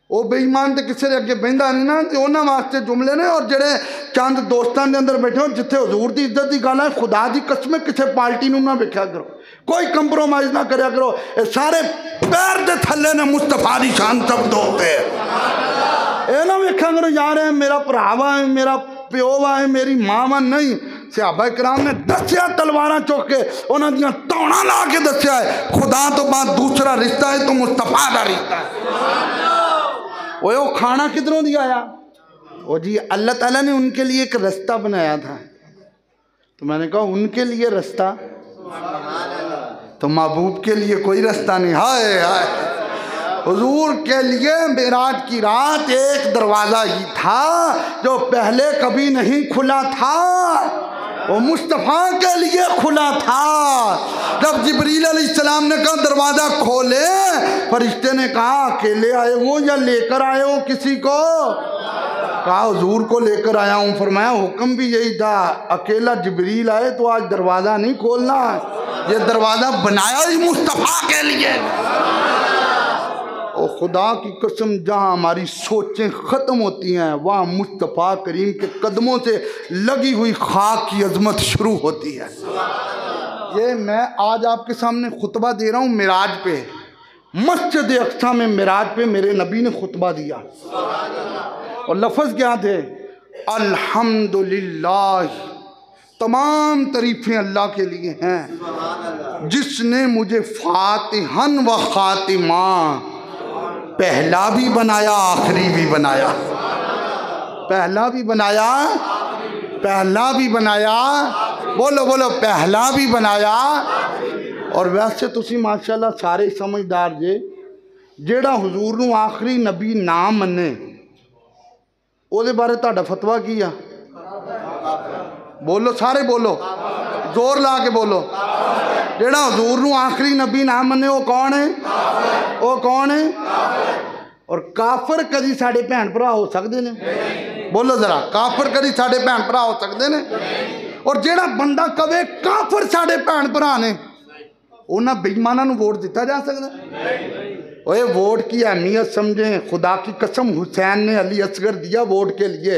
वो बेईमान तो किसी के अगे बहिंदा नहीं ना, तो उन्होंने वास्ते जुमले ने। और जेडे चंद दोस्तों के अंदर बैठे हो जिथे हजूर की इज्जत की गल है, खुदा की कसम किसी पार्टी नूं ना वेख्या करो, कोई कंप्रोमाइज़ ना करया करो। ये सारे पैर के थले ने मुस्तफा की शान शब्द होते। ये ना वेख्या करो यार मेरा भरा वा, मेरा प्यो वा, मेरी माँ वा, नहीं। सहाबा कराम ने दसिया तलवारां चुक के उन्हां दियां धौणां ला के दसिया है खुदा तो बाद दूसरा रिश्ता है तो मुस्तफा का रिश्ता है। वो खाना किधरों दिया आया? वो जी अल्लाह ताला ने उनके लिए एक रास्ता बनाया था। तो मैंने कहा उनके लिए रास्ता, तो महबूब के लिए कोई रास्ता नहीं। हाय हाय, हुजूर के लिए मेराज की रात एक दरवाज़ा ही था जो पहले कभी नहीं खुला था, वो मुस्तफ़ा के लिए खुला था। जब जिब्रील अलैहिस्सलाम ने कहा दरवाज़ा खोले, फरिश्ते ने कहा अकेले आए हो या लेकर आए हो किसी को? कहा हुजूर को लेकर आया हूँ। फरमाया हुक्म भी यही था, अकेला जिब्रील आए तो आज दरवाज़ा नहीं खोलना, ये दरवाज़ा बनाया ही मुस्तफ़ा के लिए। और खुदा की कसम जहाँ हमारी सोचें ख़त्म होती हैं वहाँ मुस्तफ़ा करीम के कदमों से लगी हुई खाक की अजमत शुरू होती है। ये मैं आज आपके सामने खुतबा दे रहा हूँ मिराज पे, मस्जिद अक्सा में मिराज पे मेरे नबी ने खुतबा दिया और लफ्ज़ क्या थे? अल्हम्दुलिल्लाह, तमाम तारीफ़ें अल्लाह के लिए हैं जिसने मुझे फातिहन व खातिमा, पहला भी बनाया आखिरी भी बनाया, पहला भी बनाया, पहला भी बनाया, बोलो बोलो, पहला भी बनाया। और वैसे तुसी माशाल्लाह सारे समझदार जे, जेड़ा हुजूर नूं आखिरी नबी ना मन्ने ਉਹਦੇ बारे ਤੁਹਾਡਾ फतवा की आ? बोलो सारे बोलो, जोर ला के बोलो। जेड़ा हुजूर नूं आखिरी नबी ना मन्ने वो कौन है? वो कौन है? और काफर कदी साडे भैन भरा हो सकते ने? बोलो जरा, काफर कदी साडे भैन भरा हो सकते ने? और जेड़ा बंदा कवे काफर साडे भैन भरा ने, उन्हां बेईमानां नूं वोट दिता जा सकदा? ओए वोट की अहमियत समझें। खुदा की कसम, हुसैन ने अली असगर दिया वोट के लिए,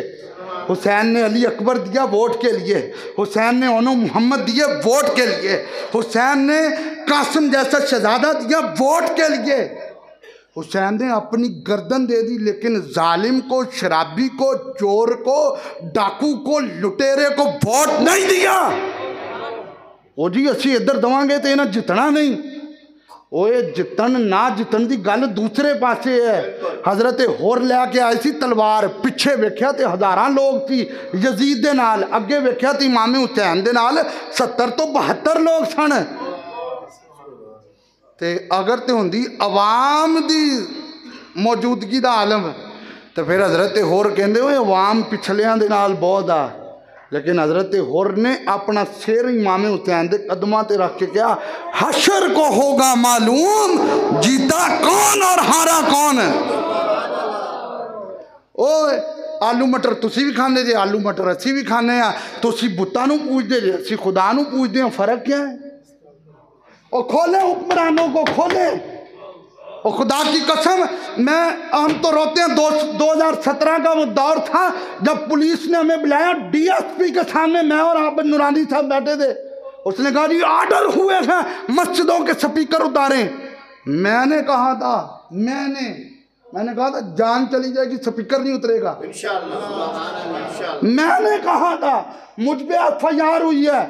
हुसैन ने अली अकबर दिया वोट के लिए, हुसैन ने ओनो मोहम्मद दिए वोट के लिए, हुसैन ने कासिम जैसा शहजादा दिया वोट के लिए। हुसैन ने अपनी गर्दन दे दी लेकिन जालिम को, शराबी को, चोर को, डाकू को, लुटेरे को वोट नहीं दिया। ओ जी असी इधर देवांगे तो इन्हें जितना नहीं। ओए जितन ना जितन की गल दूसरे पासे है। हजरत होर लैके आए सी तलवार, पिछे वेख्या तो हज़ारां लोग सी यजीद दे नाल, अगे वेख्या तो इमाम हुसैन दे नाल 70 तो 72 लोग सन। ते अगर तो होंदी अवाम दी मौजूदगी दा आलम तो फिर हजरत होर कहंदे ओए अवाम पिछलियां दे नाल बहुत आ। लेकिन हजरत होर ने अपना सिर इमाम हुसैन के कदमां ते रख के कहा, हशर को होगा मालूम जीता कौन और हारा कौन। ओए आलू मटर तुसी भी खाने जे, आलू मटर असी भी खाने आ। तुसी बुतां नूं पूजदे जे, असी खुदा नूं पूजदे हां, फर्क क्या है? और खोले हुक्मरानों को, खोले। और खुदा की कसम, हम तो रोते हैं 2017 का वो दौर था जब पुलिस ने हमें बुलाया डीएसपी के सामने, मैं और आबिद नूरानी साहब बैठे थे। उसने कहा जी आर्डर हुए हैं मस्जिदों के स्पीकर उतारें। मैंने कहा था जान चली जाएगी स्पीकर नहीं उतरेगा इंशाअल्लाह। मैंने कहा था मुझ पे FIR हुई है।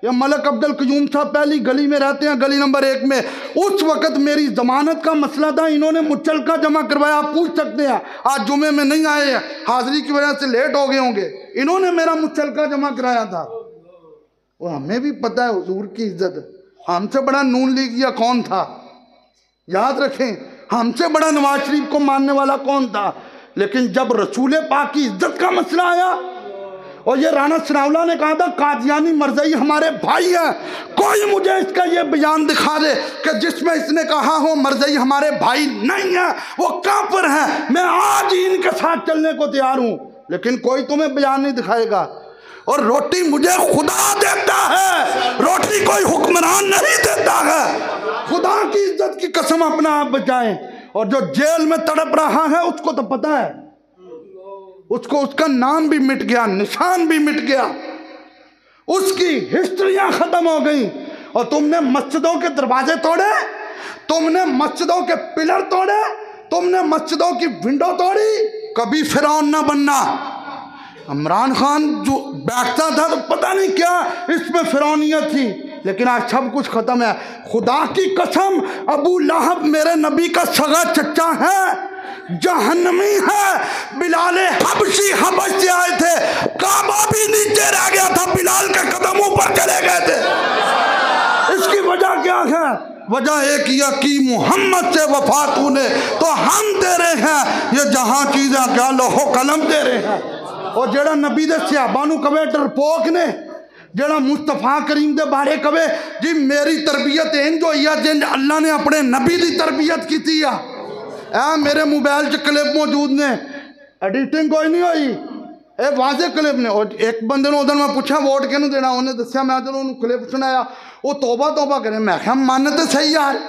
ये मलक अब्दुल कयूम साहब पहली गली में रहते हैं, गली नंबर 1 में। उस वक़्त मेरी ज़मानत का मसला था, इन्होंने मुचलका जमा करवाया। आप पूछ सकते हैं, आज जुमे में नहीं आए हैं, हाज़िरी की वजह से लेट हो गए होंगे। इन्होंने मेरा मुचलका जमा कराया था। और हमें भी पता है हुजूर की इज्जत, हमसे बड़ा नून लीग या कौन था? याद रखें, हमसे बड़ा नवाज शरीफ को मानने वाला कौन था? लेकिन जब रसूल पाक की इज्जत का मसला आया, और ये राना सनाउल्लाह ने कहा था कादियानी मरज़ई हमारे भाई हैं, कोई मुझे इसका ये बयान दिखा दे कि जिसमें इसने कहा हो मरज़ई हमारे भाई नहीं है, वो काफिर हैं। मैं आज ही इनके साथ चलने को तैयार हूँ, लेकिन कोई तुम्हें बयान नहीं दिखाएगा। और रोटी मुझे खुदा देता है, रोटी कोई हुक्मरान नहीं देता है। खुदा की इज्जत की कसम अपना आप बचाएं। और जो जेल में तड़प रहा है उसको तो पता है, उसको उसका नाम भी मिट गया, निशान भी मिट गया, उसकी हिस्ट्रियां खत्म हो गई। और तुमने मस्जिदों के दरवाजे तोड़े, तुमने मस्जिदों के पिलर तोड़े, तुमने मस्जिदों की विंडो तोड़ी। कभी फिरौन ना बनना, इमरान खान जो बैठता था तो पता नहीं क्या इसमें फिरौनियत थी, लेकिन आज सब कुछ खत्म है। खुदा की कसम, अबू लहब मेरे नबी का सगा चचा है, जहन्नमी है। बिलाल हबशी हबश से आए थे, काबा भी नीचे रह गया था, बिलाल के कदम ऊपर चले गए थे। इसकी वजह क्या है? वजह एक ही कि मोहम्मद से वफा तूने तो हम दे रहे हैं, ये जहां चीजें क्या लोहो कलम दे रहे हैं। और जेड़ा नबी दे सहाबा नूं कवे डरपोक ने, जेड़ा मुस्तफा करीम दे बारे कवे जी मेरी तरबियत इंज होई है जिंज अल्लाह ने अपने नबी दी तरबियत की आ। ए मेरे मोबाइल च क्लिप मौजूद ने, एडिटिंग कोई नहीं हुई, ये वाजे क्लिप ने। और एक बंदे ने उधर मैं पूछा वोट किहनूं देना, उन्हें दस्या, मैं चलो उन्होंने क्लिप सुनाया, वो तौबा तौबा करे। मैं क्या मन तो सही यार,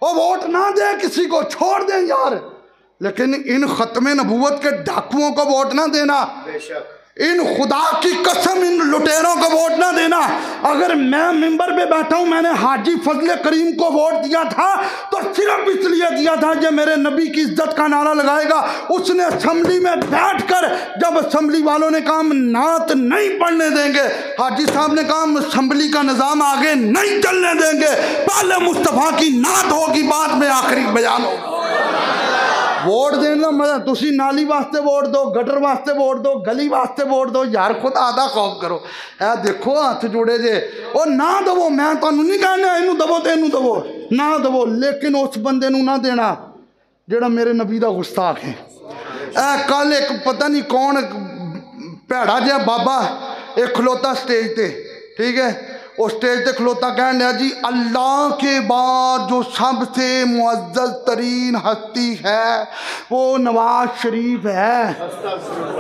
वो वोट ना दे किसी को, छोड़ दें यार, लेकिन इन खत्म नबूवत के डाकुओं को वोट ना देना, इन खुदा की कसम इन लुटेरों को वोट ना देना। अगर मैं मिंबर पे बैठा हूं, मैंने हाजी फजले करीम को वोट दिया था तो सिर्फ इसलिए दिया था कि मेरे नबी की इज्जत का नारा लगाएगा। उसने असेंबली में बैठकर, जब असेंबली वालों ने कहा नात नहीं पढ़ने देंगे, हाजी साहब ने कहा असेंबली का निज़ाम आगे नहीं चलने देंगे, पहले मुस्तफ़ा की नात होगी, बाद में आखिरी बयान होगा। वोट देना मजा, तुसी नाली वास्ते वोट दो, गटर वास्ते वोट दो, गली वास्ते वोट दो, यार खुद आधा खौफ करो। ए देखो हाथ जुड़े जे, ओ ना दवो, मैं तुहानू नहीं कहना इनू दवो तो इनू दवो, ना दवो, लेकिन उस बंदे नू ना देना जेड़ा मेरे नबी दा गुस्ताख है। ए कल एक पता नहीं कौन भैड़ा जिहा बाबा एक खलोता स्टेज ते, ठीक है, उस स्टेज पे खलोता कह दिया जी अल्लाह के बाद जो सबसे मुअज़्ज़ज़ तरीन हस्ती है वो नवाज शरीफ है।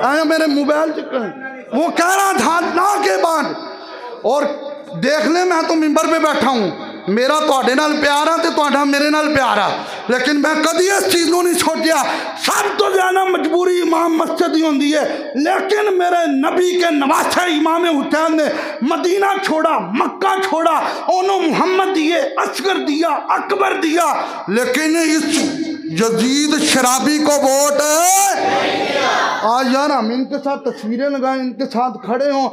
आया मेरे मोबाइल वो कह रहा था अल्लाह के बाद, और देख ले मैं तो मिंबर पे बैठा हूँ, मेरा तुहाडे नाल प्यार है तो तुहाडा मेरे नाल प्यार है, लेकिन मैं कभी इस चीज़ को नहीं सोचा। सब तो ज़्यादा मजबूरी इमाम मस्जिद ही होती है, लेकिन मेरे नबी के नवासे इमाम हुसैन ने मदीना छोड़ा, मक्का छोड़ा, उन्होंने मोहम्मद दिए, असगर दिया, अकबर दिया, लेकिन इस यजीद शराबी को वोट आज यार हम इनके साथ तस्वीरें लगाएं, इनके साथ खड़े हों,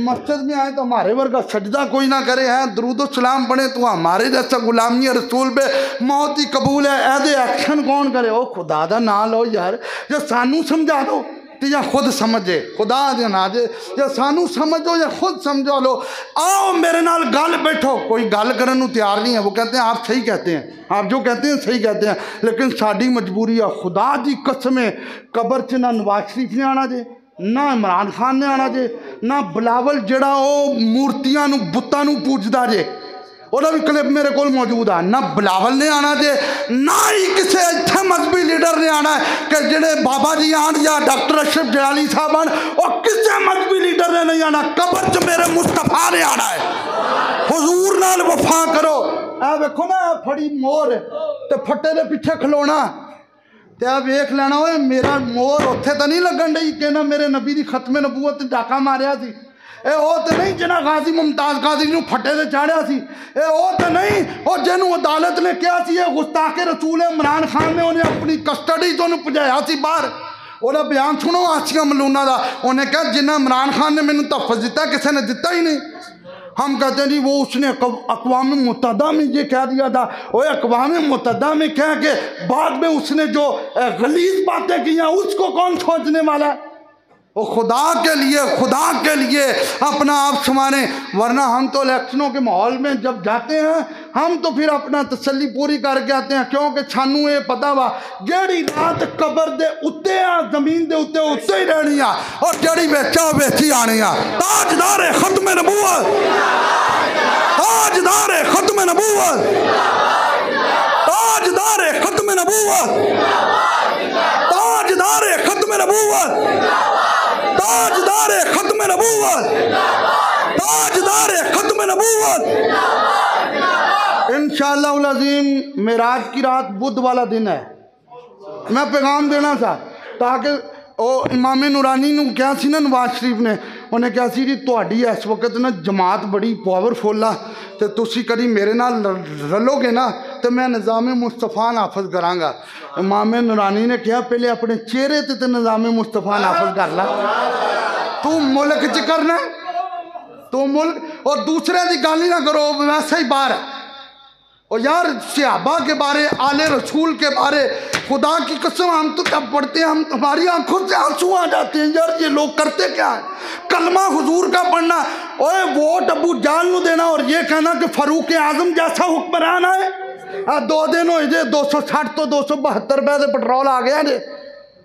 मस्जिद में आए तो हमारे वर्गा सजदा कोई ना करे, हैं दरूद सलाम पढ़े तो हमारे जैसा गुलामी रसूल पे मौत ही कबूल है, ऐसे एक्शन कौन करे। ओ खुदा दा ना लो यार, जो सानू समझा दो तो या खुद समझे, खुदा दे ना दे, या सानू समझो या खुद समझो लो। आओ मेरे नाल गल बैठो, कोई गल करने को तैयार नहीं है, वो कहते हैं आप सही कहते हैं, आप जो कहते हैं सही कहते हैं, लेकिन साड़ी मजबूरी है। खुदा की कसम कबर च ना नवाज शरीफ ने आना जे, ना इमरान खान ने आना जे, ना बिलावल जड़ा वो मूर्तियां बुत्तां पूजदा जे, ਉਹਦਾ भी क्लिप मेरे को मौजूद है। ना बिलावल ने आना जे, ना ही किसी इतने मजहबी लीडर ने आना है कि जेडे बाबा जी आन या डॉक्टर अशरफ जलाली साहब आन, और किसी मजहबी लीडर ने नहीं आना। कबर च मेरे मुस्तफा ने आना है। हुजूर नाल वफा करो। आ देखो ना फड़ी मोर ते फट्टे दे पिछे खलोना ते आ वेख लेना, ओए मेरा मोर उत्थे तो नहीं लगन डई कि ना मेरे नबी दी खत्मे नबूवत डाका मारिया सी। ए वो तो नहीं जिन्हें गाजी मुमताज गाजी नूं फट्टे से चाढ़िया सी, ए वो तो नहीं और जिन्हों अदालत ने कहा सी ये गुस्ताखे रसूल है, इमरान खान ने उन्हें अपनी कस्टडी तो भजाया सी बाहर। ਉਹਦਾ बयान सुनो आसिया मलूना का, उन्हें कहा जिन्ना इमरान खान ने मैंने तहफ़्फ़ुज़ दिता किसी ने दिता ही नहीं। हम कहते हैं जी वो उसने अक़वाम मुत्तहिदा में ये कह दिया था, वो अक़वाम मुत्तहिदा में कह के बाद में उसने जो गलीज़ बातें की हैं उसको कौन सोचने वाला है। वो खुदा के लिए अपना आप संवारे, वरना हम तो इलेक्शनों के माहौल में जब जाते हैं हम तो फिर अपना तसल्ली पूरी करके आते हैं, क्योंकि सानू ये पता वा जेड़ी रात कबर दे उत्ते आ जमीन दे उत्ते उत्ते ही रहनी आ, और जेड़ी बेचा बेची आनी आ। ताजदार खत्म नबूवत, ताजदार खत्म नबूवत, ताजदार खत्म नबूवत, ताजदार खत्म नबूवत, ताजदार खत्म नबूवत, ताजदार खत्म नबूवत। इंशाअल्लाह अज़ीम मेराज की रात बुध वाला दिन है। मैं पैगाम देना था ताकि ओ इमाम नूरानी नूं क्या सी ना नवाज शरीफ ने, उन्हें क्या सी जी तुहाडी इस वक्त ना जमात बड़ी पावरफुल आ, तो तुसी कभी मेरे नाल रलोगे ना तो मैं निज़ाम मुस्तफ़ा नाफज करांगा। इमाम नूरानी ने कहा पहले अपने चेहरे ते निज़ाम मुस्तफ़ा नाफज कर ला। तू मुल्क च करना, तू मुल्क और दूसरे की गल ही ना करो, वैसे ही बाहर है। और यार सहाबा के बारे, आले रसूल के बारे, खुदा की कसम हम तो तब पढ़ते हैं, हम हमारी आंखों से आंसू आ जाते हैं। यार ये लोग करते क्या है? कलमा हुजूर का पढ़ना, ओए वोट अबू जाल को देना और ये कहना कि फारूक आजम जैसा हुक्मरान है। 2 दिन हो जे 260 तो 272 रुपए से पेट्रोल आ गया जे,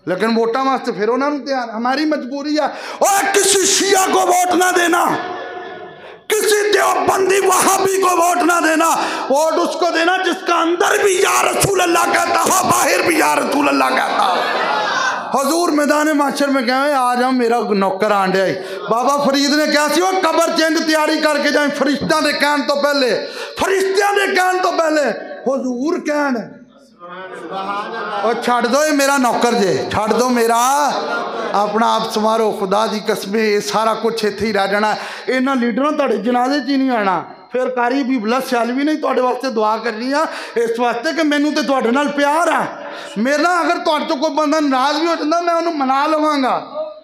लेकिन वोटा वास्ते फिर उन्होंने तैयार। हमारी मजबूरी है। और किसी शिया को वोट ना देना, किसी देवबंदी वहाबी को वोट ना देना। वोट उसको देना जिसका अंदर भी या रसूल अल्लाह कहता हो, बाहर भी या रसूल अल्लाह कहता हो। हुजूर मैदान माशर में कहे आज हम मेरा नौकर आंडे आई। बाबा फरीद ने क्या सी, वो कबर चेंज तैयारी करके जाए फरिश्तों के कहने तो पहले, फरिश्तों के कहने तो पहले हुजूर कहन और छड़ दो ये मेरा नौकर जे, छड़ दो मेरा, अपना आप संवारो। खुदा की कसम ये सारा कुछ इत्थे ही रह जाना। इन्होंने लीडरों तुहाडे जनाजे च ही नहीं आना। फिर कारी भी बला सियालवी नहीं तुहाडे वास्ते दुआ करनी है इस वास्ते कि मैनू तो तुहाडे नाल प्यार है। मेरा अगर तुहाडे तो कोई बंदा नाराज भी हो जाता मैं उन्होंने मना लवांगा।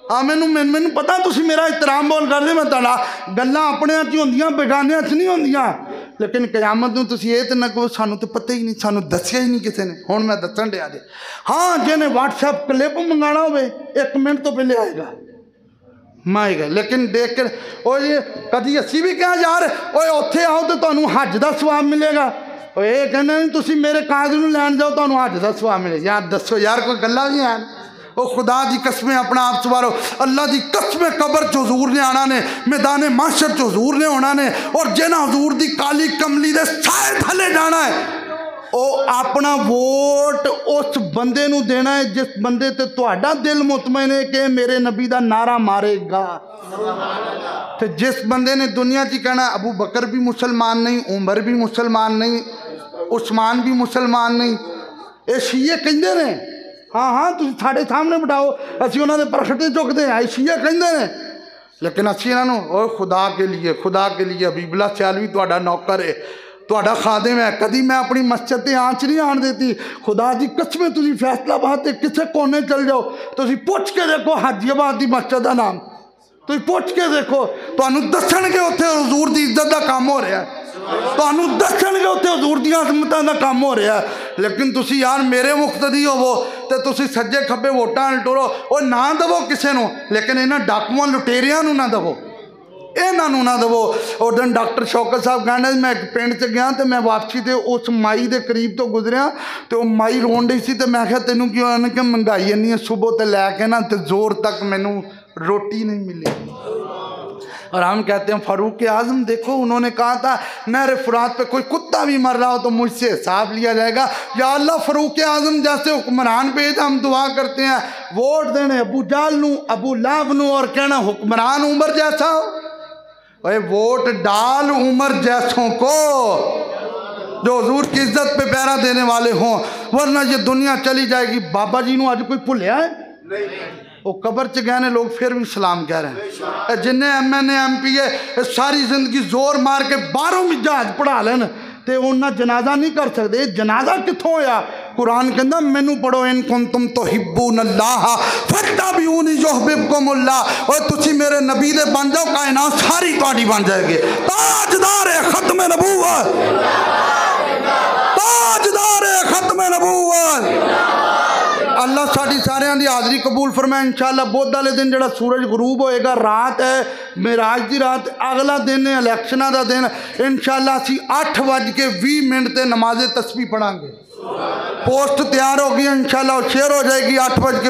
हाँ मैनू पता तुसीं मेरा एहतराम बोल करदे, मैं तुहाडा गल्लां अपने च ही होंदियां, बेगानियां च नहीं होंदियां। लेकिन कयामत नूं तुसीं ये तो ना कहो सानू तो पता ही नहीं, सानू दस्सिया ही नहीं किसी ने। हुण मैं दस्सण दिया जे, हाँ जिन्हें व्हाट्सएप क्लिप मंगाना होवे 1 मिनट तो पहले आएगा माएगा। लेकिन देख कर ओ ये कभी असी भी क्या यार ओए उत्थे आओ तो तुहानू हज का सवाब मिलेगा। ये कहना नहीं तुसीं मेरे कागज नूं लैण जाओ तुहानू हज का सवाब मिलेगा। यार दसो यार कोई गल्लां भी हैं? ओ खुदा की कसमें अपना आप सवारो। अल्लाह की कसमें कबर च हजूर ने आना ने, मैदान माशर च हजूर ने होना ने, और जिन्हें हजूर की काली कमली दे साए थले जाना है ओ अपना वोट उस बंदे नूं देना है जिस बंदे ते तुहाडा दिल मुतमईन है कि मेरे नबी का नारा मारेगा। तो जिस बंदे ने दुनिया च कहना अबू बकर भी मुसलमान नहीं, उमर भी मुसलमान नहीं, उस्मान भी मुसलमान नहीं, ये शीए कहते ने। हाँ हाँ तुम साढ़े सामने बिठाओ, असी उन्होंने प्रखटे चुकते हैं, शीए कहते हैं। लेकिन असी इन्हों खुदा के लिए, खुदा के लिए हबीबुल्लाह सियालवी तुहाडा नौकर है, तुहाडा खादिम है, कभी मैं अपनी मस्जिद से आँच नहीं आन देती। खुदा की कसमें तुम फैसलाबाद के किसी कोने चल जाओ, तुम पुछ के देखो हाजीआबाद की मस्जिद का नाम, तुम पुछ के देखो, तुहानू दसणगे उत्थे हजूर की इज्जत का काम हो रहा है, तुहानू दसणगे उत्थे हजूर दी अज़मतां दा काम हो रहा है। लेकिन तुसी यार मेरे मुख्तदी होवो तो तुसी सज्जे खब्बे वोटां टुरो, और ना दवो किसी नूं, लेकिन इन्हां डाकुआं लुटेरियां नूं ना दवो, इन्हों ना दवो। उस दिन डॉक्टर शौकत साहब कहना मैं एक पिंड च गया तो मैं वापसी तो उस माई के करीब तो गुजरिया तो माई रोन रही सी, तो मैं क्या तेनों क्यों? उन्होंने कि महंगाई इन्नी है, सुबह तो लैके ना तो जोर तक मैनू रोटी नहीं मिली। और हम कहते हैं फारूक आजम देखो उन्होंने कहा था नहर फुरात पे कोई कुत्ता भी मर रहा हो तो मुझसे हिसाब लिया जाएगा। या अल्लाह फारूक आजम जैसे हुक्मरान भेज, हम दुआ करते हैं वोट देने अबू जाल नू, अबू लाभ नू, और कहना हुक्मरान उमर जैसा हो। अरे वोट डाल उमर जैसों को जो हजूर की इज्जत पे पैरा देने वाले हों, वरना ये दुनिया चली जाएगी। बाबा जी नू आज कोई भुलिया है? वो कबर च गए ने लोग फिर भी सलाम कह रहे हैं। जिन्हें MNA MP सारी जिंदगी जोर मार के 12वीं जहाज पढ़ा लेन ते उन्हें जनाजा नहीं कर सकते। जनाजा कितों होया? कुरान कहता मैनू पढ़ो इन कुंतुम तुहिब्बूनल्लाह फत्तबिऊनी युहब्बिबकुमुल्लाह। और तुसी मेरे नबी दे बन जाओ, कायनात सारी तुहाडी बन जाएगी। ताजदार है खत्म नबूवत, ताजदार है खत्म नबूवत। अल्लाह साड़ी सारियां दी हाज़री कबूल फरमाए। इंशाअल्लाह बुध वाले दिन जो सूरज गरूब होएगा, रात है मेराज की रात, अगला दिन है इलैक्शनां दा दिन। इंशाअल्लाह असीं 8:20 ते नमाज़े तस्बीह पढ़ांगे। पोस्ट तैयार होगी इंशाअल्लाह, शेयर हो जाएगी 8